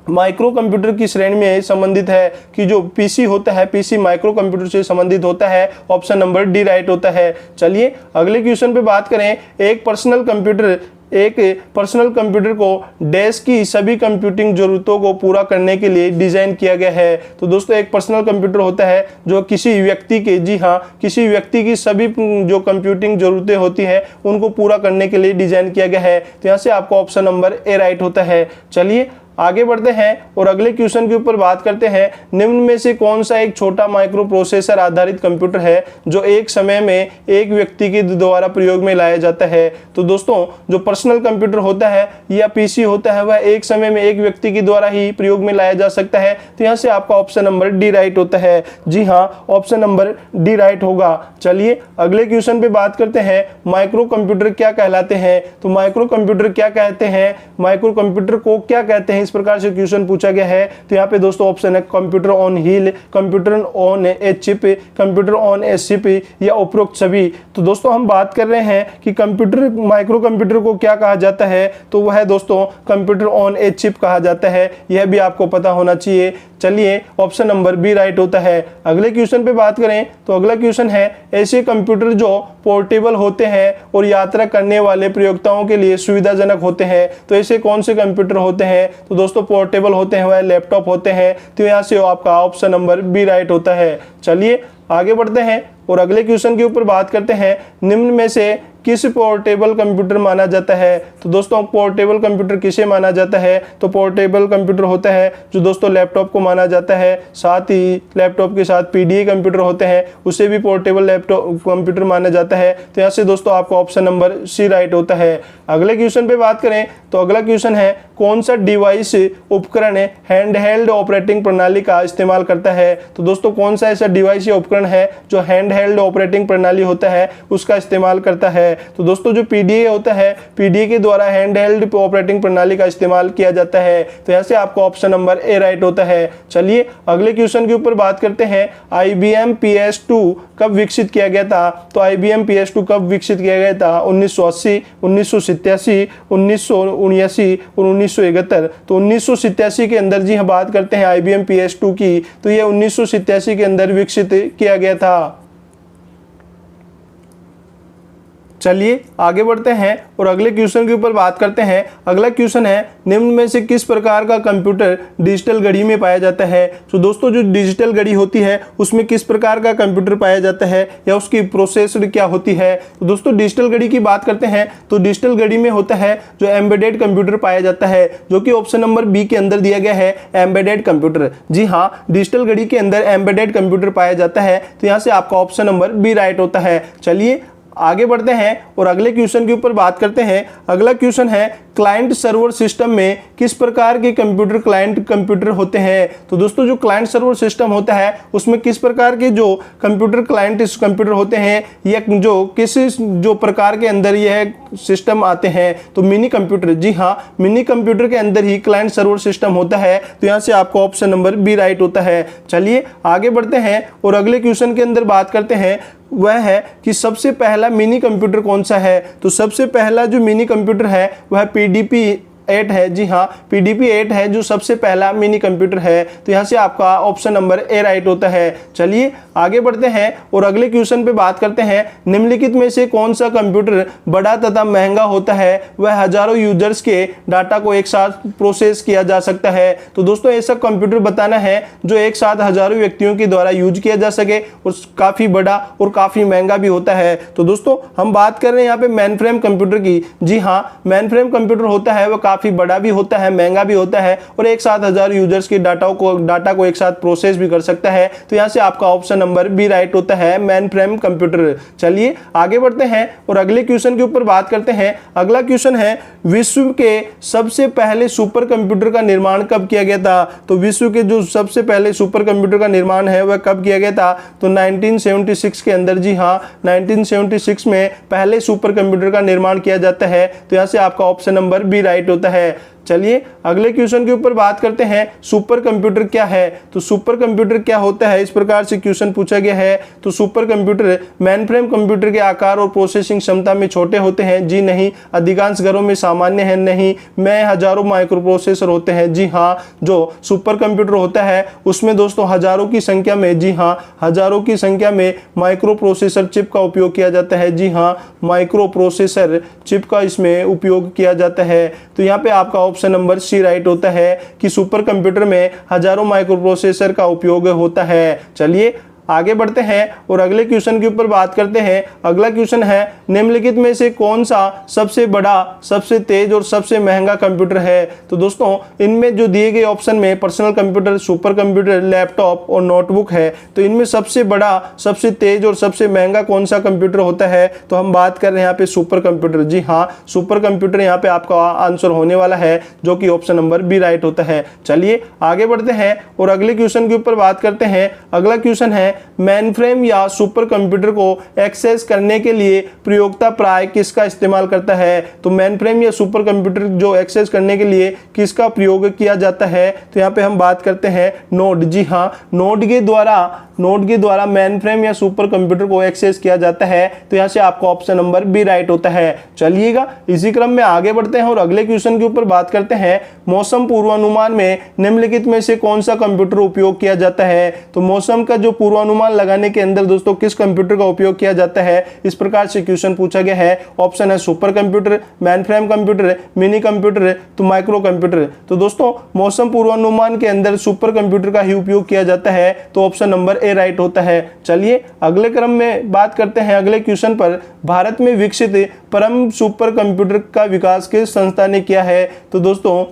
माइक्रो कंप्यूटर की श्रेणी में संबंधित है, कि जो पीसी होता है पीसी माइक्रो कंप्यूटर से संबंधित होता है। ऑप्शन नंबर डी राइट होता है। चलिए अगले क्वेश्चन पे बात करें। एक पर्सनल कंप्यूटर को डैश की सभी कंप्यूटिंग जरूरतों को पूरा करने के लिए डिजाइन किया गया है। तो दोस्तों एक पर्सनल कंप्यूटर होता है जो किसी व्यक्ति के, जी हाँ, किसी व्यक्ति की सभी जो कंप्यूटिंग जरूरतें होती हैं उनको पूरा करने के लिए डिजाइन किया गया है। तो यहाँ से आपका ऑप्शन नंबर ए राइट होता है। चलिए आगे बढ़ते हैं और अगले क्वेश्चन के ऊपर बात करते हैं। निम्न में से कौन सा एक छोटा माइक्रो प्रोसेसर आधारित कंप्यूटर है जो एक समय में एक व्यक्ति के द्वारा प्रयोग में लाया जाता है। तो दोस्तों जो पर्सनल कंप्यूटर होता है या पीसी होता है वह एक समय में एक व्यक्ति के द्वारा ही प्रयोग में लाया जा सकता है। तो यहाँ से आपका ऑप्शन नंबर डी राइट होता है। जी हाँ, ऑप्शन नंबर डी राइट होगा। चलिए अगले क्वेश्चन पे बात करते हैं। माइक्रो कंप्यूटर क्या कहलाते हैं। तो माइक्रो कंप्यूटर क्या कहते हैं, माइक्रो कंप्यूटर को क्या कहते हैं, इस प्रकार से क्वेश्चन पूछा गया है। तो यहाँ पे दोस्तों ऑप्शन है computer on wheel, computer on a chip, computer on a chip या उपरोक्त सभी। तो दोस्तों हम बात कर रहे हैं कि कंप्यूटर माइक्रो कंप्यूटर को क्या कहा जाता है, तो वह है दोस्तों कंप्यूटर ऑन ए चिप कहा जाता है। यह भी आपको पता होना चाहिए। चलिए ऑप्शन नंबर बी राइट होता है। अगले क्वेश्चन पे बात करें तो अगला क्वेश्चन है ऐसे कंप्यूटर जो पोर्टेबल होते हैं और यात्रा करने वाले प्रयोक्ताओं के लिए सुविधाजनक होते हैं। तो ऐसे कौन से कंप्यूटर होते हैं, तो दोस्तों पोर्टेबल होते हैं, वह लैपटॉप होते हैं। तो यहाँ से आपका ऑप्शन नंबर बी राइट होता है। चलिए आगे बढ़ते हैं और अगले क्वेश्चन के ऊपर बात करते हैं। निम्न में से किस पोर्टेबल कंप्यूटर माना जाता है, तो दोस्तों पोर्टेबल कंप्यूटर किसे माना जाता है, तो पोर्टेबल कंप्यूटर होता है जो दोस्तों लैपटॉप को माना जाता है। साथ ही लैपटॉप के साथ पीडीए कंप्यूटर होते हैं, उसे भी पोर्टेबल लैपटॉप कंप्यूटर माना जाता है। तो यहाँ से दोस्तों आपका ऑप्शन नंबर सी राइट होता है। अगले क्वेश्चन पे बात करें तो अगला क्वेश्चन है कौन सा डिवाइस उपकरण हैंडहेल्ड ऑपरेटिंग प्रणाली का इस्तेमाल करता है। तो दोस्तों कौन सा ऐसा डिवाइस या उपकरण है जो हैंडहेल्ड ऑपरेटिंग प्रणाली होता है उसका इस्तेमाल करता है। तो दोस्तों जो पीडीए होता है, पीडीए के द्वारा हैंडहेल्ड ऑपरेटिंग प्रणाली का इस्तेमाल किया जाता है। तो यहाँ से आपका ऑप्शन नंबर ए राइट होता है। चलिए अगले क्वेश्चन के ऊपर बात करते हैं। IBM PS2 कब विकसित किया गया था, तो IBM PS2 कब विकसित किया गया था, 1980, 1987, 1979 और 1971। तो 1987 के अंदर जी हम बात करते हैं IBM PS2 की, तो ये 1987 के अंदर विकसित किया गया था। चलिए आगे बढ़ते हैं और अगले क्वेश्चन के ऊपर बात करते हैं। अगला क्वेश्चन है निम्न में से किस प्रकार का कंप्यूटर डिजिटल घड़ी में पाया जाता है। तो दोस्तों जो डिजिटल घड़ी होती है उसमें किस प्रकार का कंप्यूटर पाया जाता है या उसकी प्रोसेसर क्या होती है। तो दोस्तों डिजिटल घड़ी की बात करते हैं तो डिजिटल घड़ी में होता है जो एम्बेडेड कंप्यूटर पाया जाता है, जो कि ऑप्शन नंबर बी के अंदर दिया गया है एम्बेडेड कंप्यूटर। जी हाँ, डिजिटल घड़ी के अंदर एम्बेडेड कंप्यूटर पाया जाता है। तो यहाँ से आपका ऑप्शन नंबर बी राइट होता है। चलिए आगे बढ़ते हैं और अगले क्वेश्चन के ऊपर बात करते हैं। अगला क्वेश्चन है क्लाइंट सर्वर सिस्टम में किस प्रकार के कंप्यूटर क्लाइंट कंप्यूटर होते हैं। तो दोस्तों जो क्लाइंट सर्वर सिस्टम होता है उसमें किस प्रकार के जो कंप्यूटर क्लाइंट कंप्यूटर होते हैं या जो किस जो प्रकार के अंदर यह सिस्टम आते हैं, तो मिनी कंप्यूटर। जी हाँ, मिनी कंप्यूटर के अंदर ही क्लाइंट सर्वर सिस्टम होता है। तो यहाँ से आपका ऑप्शन नंबर बी राइट होता है। चलिए आगे बढ़ते हैं और अगले क्वेश्चन के अंदर बात करते हैं, वह है कि सबसे पहला मिनी कंप्यूटर कौन सा है। तो सबसे पहला जो मिनी कंप्यूटर है वह PDP 8 है। जी हाँ, PDP 8 है जो सबसे पहला मिनी कंप्यूटर है। तो यहाँ से आपका ऑप्शन नंबर ए राइट होता है। चलिए आगे बढ़ते हैं और अगले क्वेश्चन पे बात करते हैं। निम्नलिखित में से कौन सा कंप्यूटर बड़ा तथा महंगा होता है, वह हजारों यूजर्स के डाटा को एक साथ प्रोसेस किया जा सकता है। तो दोस्तों ऐसा कंप्यूटर बताना है जो एक साथ हजारों व्यक्तियों के द्वारा यूज किया जा सके और काफी बड़ा और काफी महंगा भी होता है। तो दोस्तों हम बात कर रहे हैं यहाँ पे मेन फ्रेम कंप्यूटर की। जी हाँ, मेन फ्रेम कंप्यूटर होता है वह काफी बड़ा भी होता है, महंगा भी होता है और एक साथ 1000 यूजर्स की डाटा को एक साथ प्रोसेस भी कर सकता है। तो यहाँ से आपका ऑप्शन नंबर बी राइट होता है, मेन फ्रेम कंप्यूटर। चलिए आगे बढ़ते हैं और अगले क्वेश्चन के ऊपर बात करते हैं। अगला क्वेश्चन है विश्व के सबसे पहले सुपर कंप्यूटर का निर्माण कब किया गया था। तो विश्व के जो सबसे पहले सुपर कंप्यूटर का निर्माण है वह कब किया गया था, तो 1976 के अंदर। जी हाँ, 1976 में पहले सुपर कंप्यूटर का निर्माण किया जाता है। तो यहाँ से आपका ऑप्शन नंबर बी राइट होता है। चलिए अगले क्वेश्चन के ऊपर बात करते हैं, सुपर कंप्यूटर क्या है। तो सुपर कंप्यूटर क्या होता है, इस प्रकार से क्वेश्चन पूछा गया है। तो super computer main frame computer के आकार और प्रोसेसिंग क्षमता में छोटे होते हैं। जी नहीं, अधिकांश घरों में सामान्य है। नहीं, में हजारों माइक्रो प्रोसेसर होते हैं। जी हाँ, जो सुपर कंप्यूटर होता है उसमें दोस्तों हजारों की संख्या में, जी हाँ, हजारों की संख्या में माइक्रो प्रोसेसर चिप का उपयोग किया जाता है। जी हाँ, माइक्रो प्रोसेसर चिप का इसमें उपयोग किया जाता है। तो यहाँ पे आपका ऑप्शन नंबर सी राइट होता है कि सुपर कंप्यूटर में हजारों माइक्रो प्रोसेसर का उपयोग होता है। चलिए आगे बढ़ते हैं और अगले क्वेश्चन के ऊपर बात करते हैं। अगला क्वेश्चन है निम्नलिखित में से कौन सा सबसे बड़ा, सबसे तेज और सबसे महंगा कंप्यूटर है। तो दोस्तों इनमें जो दिए गए ऑप्शन में personal computer, super computer, laptop और नोटबुक है, तो इनमें सबसे बड़ा, सबसे तेज और सबसे महंगा कौन सा कंप्यूटर होता है। तो हम बात कर रहे हैं यहाँ पे सुपर कंप्यूटर। जी हाँ, सुपर कंप्यूटर यहाँ पे आपका आंसर होने वाला है, जो कि ऑप्शन नंबर बी राइट होता है। चलिए आगे बढ़ते हैं और अगले क्वेश्चन के ऊपर बात करते हैं। अगला क्वेश्चन है मेन फ्रेम या सुपर कंप्यूटर को एक्सेस करने के लिए प्रयोक्ता प्राय किसका इस्तेमाल करता है? तो मेन फ्रेम या सुपर कंप्यूटर जो एक्सेस करने के लिए किसका प्रयोग किया जाता है? तो यहाँ पे हम बात करते हैं नोड। जी हाँ, नोड के द्वारा मेन फ्रेम या सुपर कंप्यूटर को एक्सेस किया जाता है। तो यहाँ से आपका ऑप्शन नंबर बी राइट होता है। चलिएगा इसी क्रम में आगे बढ़ते हैं और अगले क्वेश्चन के ऊपर बात करते हैं। मौसम पूर्वानुमान में निम्नलिखित में से कौन सा कंप्यूटर उपयोग किया जाता है? तो मौसम का जो पूर्वानुमान लगाने के अंदर दोस्तों किस कंप्यूटर का उपयोग किया जाता है, इस प्रकार से क्वेश्चन पूछा गया है। ऑप्शन है super computer, main frame computer, mini computer, तो माइक्रो कंप्यूटर। तो दोस्तों मौसम पूर्वानुमान के अंदर सुपर कंप्यूटर का ही उपयोग किया जाता है। तो ऑप्शन नंबर ए राइट होता है। चलिए अगले क्रम में बात करते हैं अगले क्वेश्चन पर। भारत में विकसित परम सुपर कंप्यूटर का विकास किस संस्था ने किया है? तो दोस्तों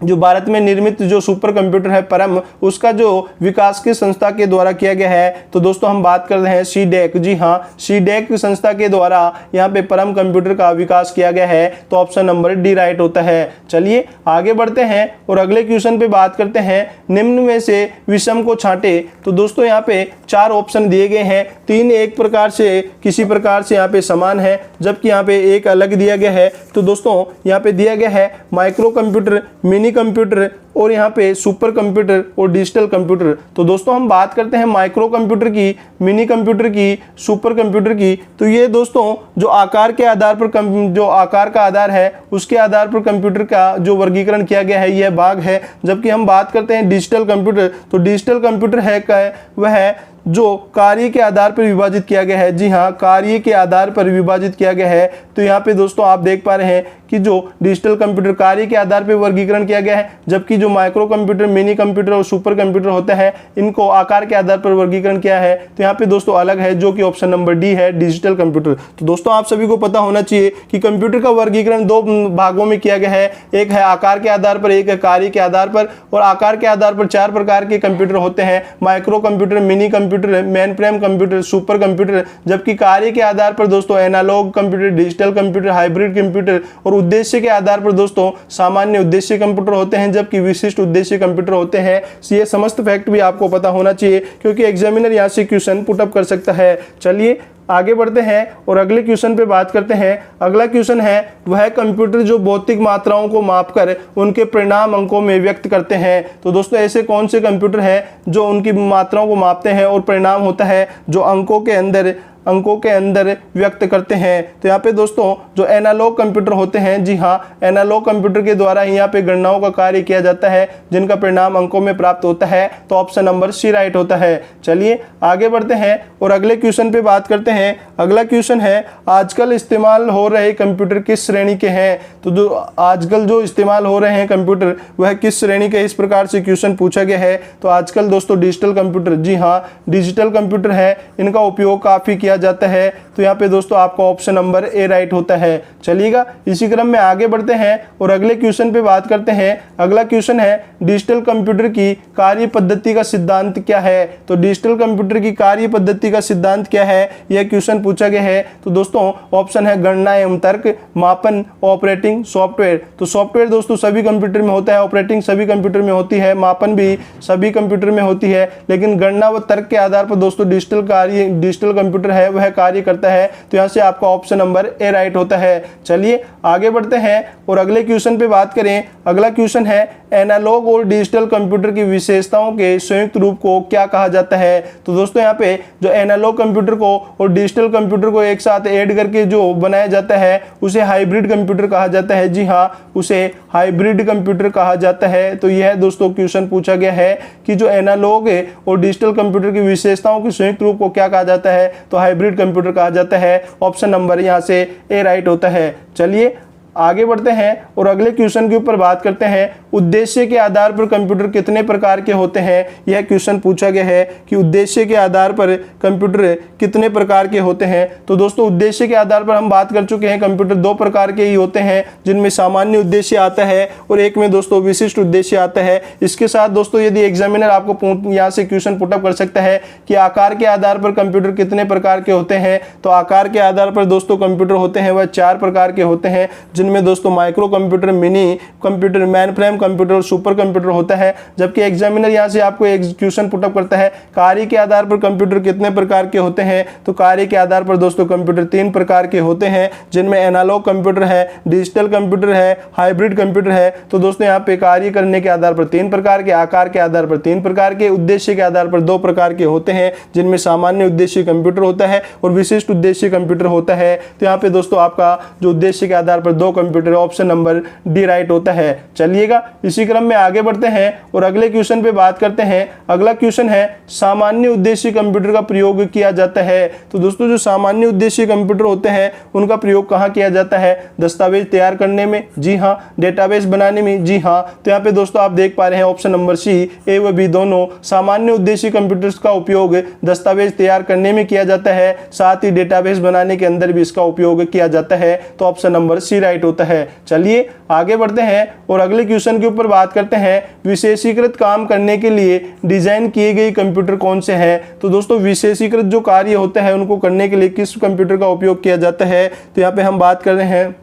जो भारत में निर्मित जो सुपर कंप्यूटर है परम, उसका जो विकास किस संस्था के द्वारा किया गया है? तो दोस्तों हम बात कर रहे हैं सीडेक। जी हाँ, सीडेक संस्था के द्वारा यहाँ पे परम कंप्यूटर का विकास किया गया है। तो ऑप्शन नंबर डी राइट होता है। चलिए आगे बढ़ते हैं और अगले क्वेश्चन पे बात करते हैं। निम्न में से विषम को छांटे। तो दोस्तों यहाँ पे 4 ऑप्शन दिए गए हैं। 3 एक प्रकार से किसी प्रकार से यहाँ पे समान है, जबकि यहाँ पे एक अलग दिया गया है। तो दोस्तों यहाँ पे दिया गया है माइक्रो कंप्यूटर, मिनी कंप्यूटर और यहाँ पे सुपर कंप्यूटर और डिजिटल कंप्यूटर। तो दोस्तों हम बात करते हैं माइक्रो कंप्यूटर की, मिनी कंप्यूटर की, सुपर कंप्यूटर की। तो ये दोस्तों जो आकार के आधार पर जो आकार का आधार है उसके आधार पर कंप्यूटर का जो वर्गीकरण किया गया है यह भाग है। जबकि हम बात करते हैं डिजिटल कंप्यूटर, तो डिजिटल कंप्यूटर है वह जो कार्य के आधार पर विभाजित किया गया है। जी हाँ, कार्य के आधार पर विभाजित किया गया है। तो यहाँ पे दोस्तों आप देख पा रहे हैं कि जो डिजिटल कंप्यूटर कार्य के आधार पर वर्गीकरण किया गया है, जबकि जो माइक्रो कंप्यूटर, मिनी कंप्यूटर और सुपर कंप्यूटर होता है इनको आकार के आधार पर वर्गीकरण किया है। तो यहाँ पे दोस्तों अलग है, जो कि ऑप्शन नंबर डी है, डिजिटल कंप्यूटर। तो दोस्तों आप सभी को पता होना चाहिए कि कंप्यूटर का वर्गीकरण 2 भागों में किया गया है। एक है आकार के आधार पर, एक है कार्य के आधार पर। और आकार के आधार पर 4 प्रकार के कंप्यूटर होते हैं, micro computer, mini computer, main frame computer, super computer. जबकि कार्य के आधार पर दोस्तों analog computer, digital computer, hybrid computer और उद्देश्य के आधार पर दोस्तों सामान्य उद्देश्य कंप्यूटर होते हैं, जबकि विशिष्ट उद्देश्य कंप्यूटर होते हैं। ये समस्त फैक्ट भी आपको पता होना चाहिए, क्योंकि एग्जामिनर यहाँ से क्वेश्चन पुटअप कर सकता है। चलिए आगे बढ़ते हैं और अगले क्वेश्चन पे बात करते हैं। अगला क्वेश्चन है वह कंप्यूटर जो भौतिक मात्राओं को मापकर उनके परिणाम अंकों में व्यक्त करते हैं। तो दोस्तों ऐसे कौन से कंप्यूटर हैं जो उनकी मात्राओं को मापते हैं और परिणाम होता है जो अंकों के अंदर व्यक्त करते हैं? तो यहाँ पे दोस्तों जो एनालॉग कंप्यूटर होते हैं, जी हाँ, एनालॉग कंप्यूटर के द्वारा ही यहाँ पे गणनाओं का कार्य किया जाता है, जिनका परिणाम अंकों में प्राप्त होता है। तो ऑप्शन नंबर सी राइट होता है। चलिए आगे बढ़ते हैं और अगले क्वेश्चन पे बात करते हैं। अगला क्वेश्चन है आजकल इस्तेमाल हो रहे कंप्यूटर किस श्रेणी के हैं? तो जो आजकल जो इस्तेमाल हो रहे हैं कंप्यूटर वह किस श्रेणी के, इस प्रकार से क्वेश्चन पूछा गया है। तो आजकल दोस्तों डिजिटल कंप्यूटर, जी हाँ, डिजिटल कंप्यूटर है, इनका उपयोग काफी किया जाता है। तो यहाँ पे दोस्तों आपका ऑप्शन नंबर ए राइट होता है। चलिएगा इसी क्रम में आगे बढ़ते हैं और अगले क्वेश्चन पे बात करते हैं। अगला क्वेश्चन है डिजिटल कंप्यूटर की कार्य पद्धति का सिद्धांत क्या है? तो डिजिटल कंप्यूटर की कार्य पद्धति का सिद्धांत क्या है, यह क्वेश्चन पूछा गया है। तो दोस्तों ऑप्शन है गणना एवं तर्क, मापन, ऑपरेटिंग, सॉफ्टवेयर। तो सॉफ्टवेयर दोस्तों सभी कंप्यूटर में होता है, ऑपरेटिंग सभी कंप्यूटर में होती है, मापन भी सभी कंप्यूटर में होती है, लेकिन गणना व तर्क के आधार पर दोस्तों डिजिटल कंप्यूटर है वह कार्य करता है। तो यहाँ से आपका ऑप्शन नंबर ए राइट होता है। चलिए आगे बढ़ते हैं और अगले क्वेश्चन पे बात करें। अगला क्वेश्चन है एनालॉग और डिजिटल कंप्यूटर की विशेषताओं के संयुक्त रूप को क्या कहा जाता है? तो दोस्तों यहाँ पे जो एनालॉग कंप्यूटर को और डिजिटल कंप्यूटर को एक साथ ऐड करके जो बनाया जाता है उसे हाइब्रिड कंप्यूटर कहा जाता है। जी हाँ, उसे हाइब्रिड कंप्यूटर कहा जाता है। तो यह दोस्तों क्वेश्चन पूछा गया है कि जो एनालॉग और डिजिटल कंप्यूटर की विशेषताओं के संयुक्त रूप को क्या कहा जाता है? तो हाइब्रिड कंप्यूटर कहा जाता है। ऑप्शन नंबर यहाँ से ए राइट होता है। चलिए आगे बढ़ते हैं और अगले क्वेश्चन के ऊपर बात करते हैं। उद्देश्य के आधार पर कंप्यूटर कितने प्रकार के होते हैं? यह क्वेश्चन पूछा गया है कि उद्देश्य के आधार पर कंप्यूटर कितने प्रकार के होते हैं। तो दोस्तों उद्देश्य के आधार पर हम बात कर चुके हैं, कंप्यूटर 2 प्रकार के ही होते हैं, जिनमें सामान्य उद्देश्य आता है और एक में दोस्तों विशिष्ट उद्देश्य आता है। इसके साथ दोस्तों यदि एग्जामिनर आपको यहाँ से क्वेश्चन पुटअप कर सकता है कि आकार के आधार पर कंप्यूटर कितने प्रकार के होते हैं, तो आकार के आधार पर दोस्तों कंप्यूटर होते हैं वह 4 प्रकार के होते हैं, जिनमें दोस्तों micro computer, mini computer, main frame computer और सुपर कंप्यूटर होता है। जबकि एग्जामिनर यहाँ से आपको एक क्वेश्चन पुटअप करता है, कार्य के आधार पर कंप्यूटर कितने प्रकार के होते हैं? तो कार्य के आधार पर दोस्तों कंप्यूटर 3 प्रकार के होते हैं, जिनमें एनालॉग कंप्यूटर है, डिजिटल कंप्यूटर है, हाइब्रिड कंप्यूटर है। तो दोस्तों यहाँ पे कार्य करने के आधार पर 3 प्रकार के, आकार के आधार पर 3 प्रकार के, उद्देश्य के आधार पर 2 प्रकार के होते हैं, जिनमें सामान्य उद्देश्य कंप्यूटर होता है और विशिष्ट उद्देश्य कंप्यूटर होता है। तो यहाँ पे दोस्तों आपका जो उद्देश्य के आधार पर 2 computer, option number D right होता है। चलिएगा इसी क्रम में आगे बढ़ते हैं और अगले क्वेश्चन पे बात करते हैं। अगला क्वेश्चन है, सामान्य उद्देश्य कंप्यूटर का प्रयोग किया जाता है। तो दोस्तों जो सामान्य उद्देश्य कंप्यूटर होते हैं उनका प्रयोग कहाँ किया जाता है? दस्तावेज तैयार करने में, जी हाँ। डेटाबेस बनाने में, जी हाँ। तो यहाँ पे दोस्तों आप देख पा रहे हैं ऑप्शन नंबर सी, ए व बी दोनों सामान्य उद्देश्य कंप्यूटर्स का उपयोग दस्तावेज तैयार करने में किया जाता है, साथ ही डेटाबेस बनाने के अंदर भी इसका उपयोग किया जाता है। तो ऑप्शन नंबर सी राइट होता है। चलिए आगे बढ़ते हैं और अगले क्वेश्चन के ऊपर बात करते हैं, विशेषीकृत काम करने के लिए डिजाइन किए गए कंप्यूटर कौन से हैं? तो दोस्तों विशेषीकृत जो कार्य होते हैं उनको करने के लिए किस कंप्यूटर का उपयोग किया जाता है? तो यहाँ पे हम बात कर रहे हैं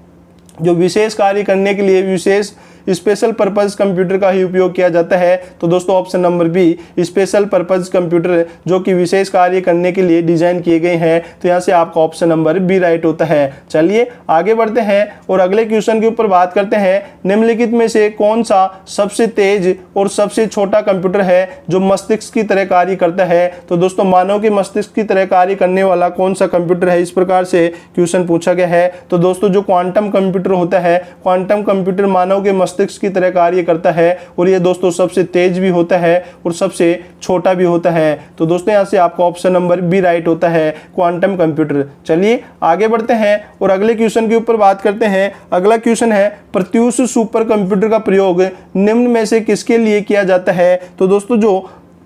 जो विशेष कार्य करने के लिए विशेष स्पेशल पर्पज कंप्यूटर का ही उपयोग किया जाता है। तो दोस्तों option number B, special purpose computer जो कि विशेष कार्य करने के लिए डिजाइन किए गए हैं। तो यहाँ से आपका ऑप्शन नंबर बी राइट होता है। चलिए आगे बढ़ते हैं और अगले क्वेश्चन के ऊपर बात करते हैं, निम्नलिखित में से कौन सा सबसे तेज और सबसे छोटा कंप्यूटर है जो मस्तिष्क की तरह कार्य करता है? तो दोस्तों मानव के मस्तिष्क की तरह कार्य करने वाला कौन सा कंप्यूटर है, इस प्रकार से क्वेश्चन पूछा गया है। तो दोस्तों जो क्वांटम कंप्यूटर होता है, क्वांटम कंप्यूटर मानव के मस्तिष्क की तरह कार्य करता है और ये दोस्तों सबसे तेज भी होता है और सबसे छोटा भी होता है। तो दोस्तों यहाँ से आपका ऑप्शन नंबर बी राइट होता है, क्वांटम कंप्यूटर। चलिए आगे बढ़ते हैं और अगले क्वेश्चन के ऊपर बात करते हैं। अगला क्वेश्चन है, प्रत्यूष सुपर कंप्यूटर का प्रयोग निम्न में से किसके लिए किया जाता है? तो दोस्तों जो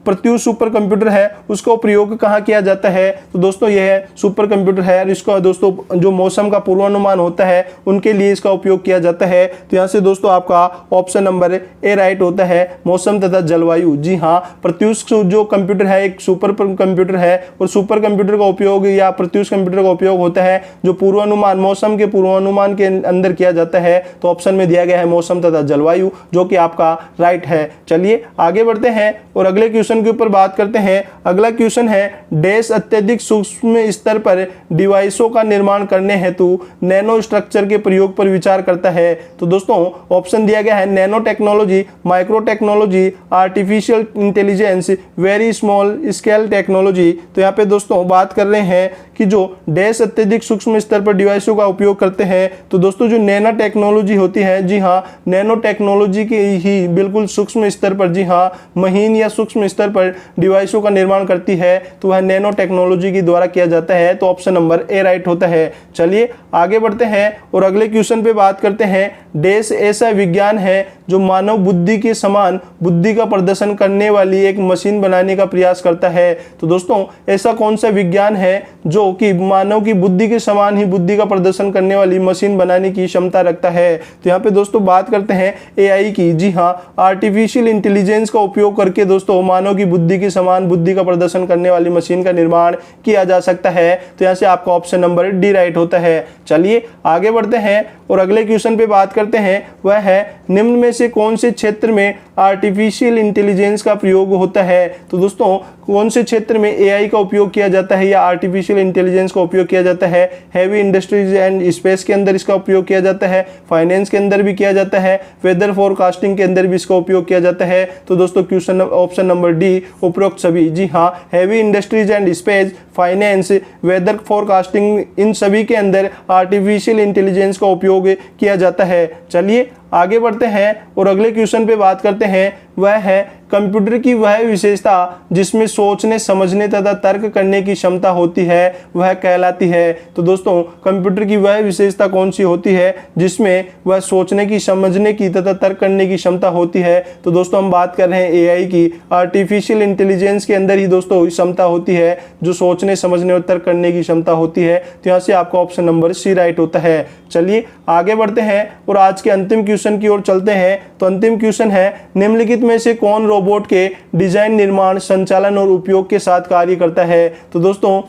प्रत्यूष सुपर कंप्यूटर है उसका प्रयोग कहाँ किया जाता है? तो दोस्तों यह सुपर कंप्यूटर है और इसका दोस्तों जो मौसम का पूर्वानुमान होता है उनके लिए इसका उपयोग किया जाता है। तो यहाँ से दोस्तों आपका ऑप्शन नंबर ए राइट होता है, मौसम तथा जलवायु। जी हाँ, प्रत्यूष जो कंप्यूटर है एक सुपर कंप्यूटर है और सुपर कंप्यूटर का उपयोग या प्रत्यूष कंप्यूटर का उपयोग होता है जो पूर्वानुमान, मौसम के पूर्वानुमान के अंदर किया जाता है। तो ऑप्शन में दिया गया है मौसम तथा जलवायु, जो कि आपका राइट है। चलिए आगे बढ़ते हैं और अगले क्वेश्चन के ऊपर बात करते हैं। अगला क्वेश्चन है, डैश अत्यधिक सूक्ष्म स्तर पर डिवाइसों का निर्माण करने हेतु नैनो स्ट्रक्चर के प्रयोग पर विचार करता है। तो दोस्तों ऑप्शन दिया गया है nano technology, micro technology, artificial intelligence, very small scale technology. तो यहाँ पे दोस्तों बात कर रहे हैं कि जो डैश अत्यधिक सूक्ष्म स्तर पर डिवाइसों का उपयोग करते हैं। तो दोस्तों जो नैनो टेक्नोलॉजी होती है, जी हाँ, नैनो टेक्नोलॉजी के ही बिल्कुल सूक्ष्म स्तर पर, जी हाँ, महीन या सूक्ष्म स्तर पर डिवाइसों का निर्माण करती है, तो वह नैनो टेक्नोलॉजी के द्वारा किया जाता है। तो ऑप्शन नंबर ए राइट होता है। चलिए आगे बढ़ते हैं और अगले क्वेश्चन पे बात करते हैं। डैश ऐसा विज्ञान है जो मानव बुद्धि के समान बुद्धि का प्रदर्शन करने वाली एक मशीन बनाने का प्रयास करता है। तो दोस्तों ऐसा कौन सा विज्ञान है जो कि मानव की बुद्धि के समान ही बुद्धि का प्रदर्शन करने वाली मशीन बनाने की क्षमता रखता है? तो यहाँ पे दोस्तों बात करते हैं एआई की। जी हाँ, आर्टिफिशियल इंटेलिजेंस का उपयोग करके दोस्तों मानव की बुद्धि के समान बुद्धि का प्रदर्शन करने वाली मशीन का निर्माण किया जा सकता है। तो यहाँ से आपका ऑप्शन नंबर डी राइट होता है। चलिए आगे बढ़ते हैं और अगले क्वेश्चन पे बात करते हैं, वह है निम्न में से कौन से क्षेत्र में आर्टिफिशियल इंटेलिजेंस का प्रयोग होता है? तो दोस्तों कौन से क्षेत्र में एआई का उपयोग किया जाता है या आर्टिफिशियल इंटेलिजेंस का उपयोग किया जाता है? हैवी इंडस्ट्रीज एंड स्पेस के अंदर इसका उपयोग किया जाता है, फाइनेंस के अंदर भी किया जाता है, वेदर फोरकास्टिंग के अंदर भी इसका उपयोग किया जाता है। तो दोस्तों क्वेश्चन ऑप्शन नंबर डी, उपरोक्त सभी। जी हाँ, heavy industries and space, finance, weather forecasting, इन सभी के अंदर आर्टिफिशियल इंटेलिजेंस का उपयोग किया जाता है। चलिए आगे बढ़ते हैं और अगले क्वेश्चन पे बात करते हैं, वह है कंप्यूटर की वह विशेषता जिसमें सोचने, समझने तथा तर्क करने की क्षमता होती है, वह कहलाती है। तो दोस्तों कंप्यूटर की वह विशेषता कौन सी होती है जिसमें वह सोचने की, समझने की तथा तर्क करने की क्षमता होती है? तो दोस्तों हम बात कर रहे हैं एआई की। आर्टिफिशियल इंटेलिजेंस के अंदर ही दोस्तों क्षमता होती है जो सोचने, समझने और तर्क करने की क्षमता होती है। तो यहाँ से आपका ऑप्शन नंबर सी राइट होता है। चलिए आगे बढ़ते हैं और आज के अंतिम क्वेश्चन की ओर चलते हैं। तो अंतिम क्वेश्चन है, निम्नलिखित में से कौन रोबोट के डिजाइन, निर्माण, संचालन और उपयोग के साथ कार्य करता है? तो दोस्तों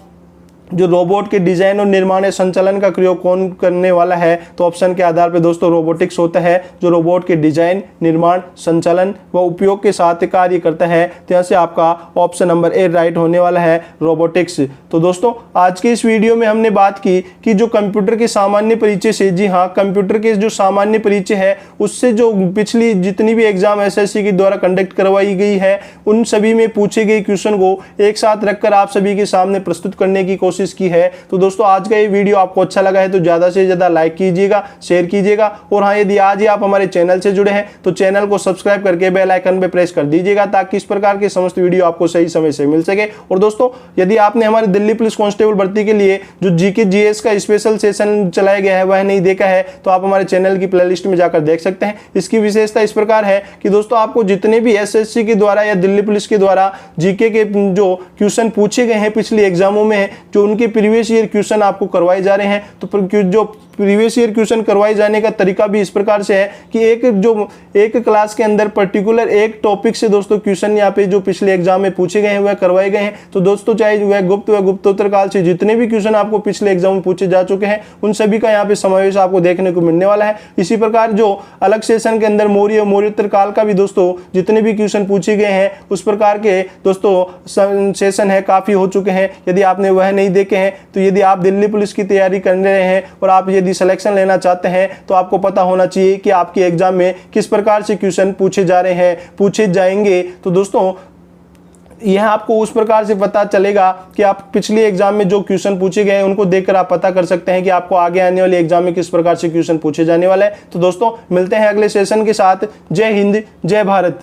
जो रोबोट के डिजाइन और निर्माण या संचालन का प्रयोग कौन करने वाला है? तो ऑप्शन के आधार पर दोस्तों रोबोटिक्स होता है जो रोबोट के डिजाइन, निर्माण, संचालन व उपयोग के साथ कार्य करता है। तो यहाँ से आपका ऑप्शन नंबर ए राइट होने वाला है, रोबोटिक्स। तो दोस्तों आज के इस वीडियो में हमने बात की कि जो कंप्यूटर के सामान्य परिचय से, जी हाँ, कंप्यूटर के जो सामान्य परिचय है उससे जो पिछली जितनी भी एग्जाम एसएससी के द्वारा कंडक्ट करवाई गई है उन सभी में पूछे गए क्वेश्चन को एक साथ रखकर आप सभी के सामने प्रस्तुत करने की कोशिश की है। तो दोस्तों आज का ये वीडियो आपको अच्छा लगा है तो ज्यादा से ज्यादा लाइक कीजिएगा, शेयर कीजिएगा, और हाँ, यदि आज ही आप हमारे चैनल से जुड़े हैं तो चैनल को सब्सक्राइब करके बेल आइकन पे प्रेस कर दीजिएगा ताकि इस प्रकार के समस्त वीडियो आपको सही समय से मिल सके। और दोस्तों यदि आपने हमारे दिल्ली पुलिस कांस्टेबल भर्ती के लिए जो जीके जीएस का स्पेशल सेशन चलाया गया है वह नहीं देखा है तो आप हमारे चैनल की प्लेलिस्ट में जाकर देख सकते हैं। इसकी विशेषता इस प्रकार है कि दोस्तों आपको जितने भी एसएससी के द्वारा या दिल्ली पुलिस के द्वारा जीके के जो क्वेश्चन पूछे गए हैं पिछले एग्जामों में, जो उनके प्रीवियस ईयर क्वेश्चन आपको करवाए जा रहे हैं, तो जो प्रीवियस ईयर क्वेश्चन करवाए जाने का तरीका भी इस प्रकार से है कि एक क्लास के अंदर पर्टिकुलर एक टॉपिक से दोस्तों क्वेश्चन यहाँ पे जो पिछले एग्जाम में पूछे गए हैं वह करवाए गए हैं। तो दोस्तों चाहे वह गुप्त व गुप्तोत्तर काल से जितने भी क्वेश्चन आपको पिछले एग्जाम में पूछे जा चुके हैं उन सभी का यहाँ पे समावेश आपको देखने को मिलने वाला है। इसी प्रकार जो अलग सेशन के अंदर मौर्य और मौर्योत्तर काल का भी दोस्तों जितने भी क्वेश्चन पूछे गए हैं उस प्रकार के दोस्तों सेशन है काफी हो चुके हैं। यदि आपने वह नहीं देखे हैं तो यदि आप दिल्ली पुलिस की तैयारी कर रहे हैं और आप यदि सिलेक्शन लेना चाहते हैं तो आपको पता होना चाहिए कि आपके एग्जाम में किस प्रकार से क्वेश्चन पूछे जा रहे हैं, पूछे जाएंगे। तो दोस्तों यह आपको उस प्रकार से पता चलेगा कि आप पिछले एग्जाम में जो क्वेश्चन पूछे गए हैं उनको देखकर आप पता कर सकते हैं कि आपको आगे आने वाले एग्जाम में किस प्रकार से क्वेश्चन पूछे जाने वाला है। तो दोस्तों मिलते हैं अगले सेशन के साथ। जय हिंद, जय भारत।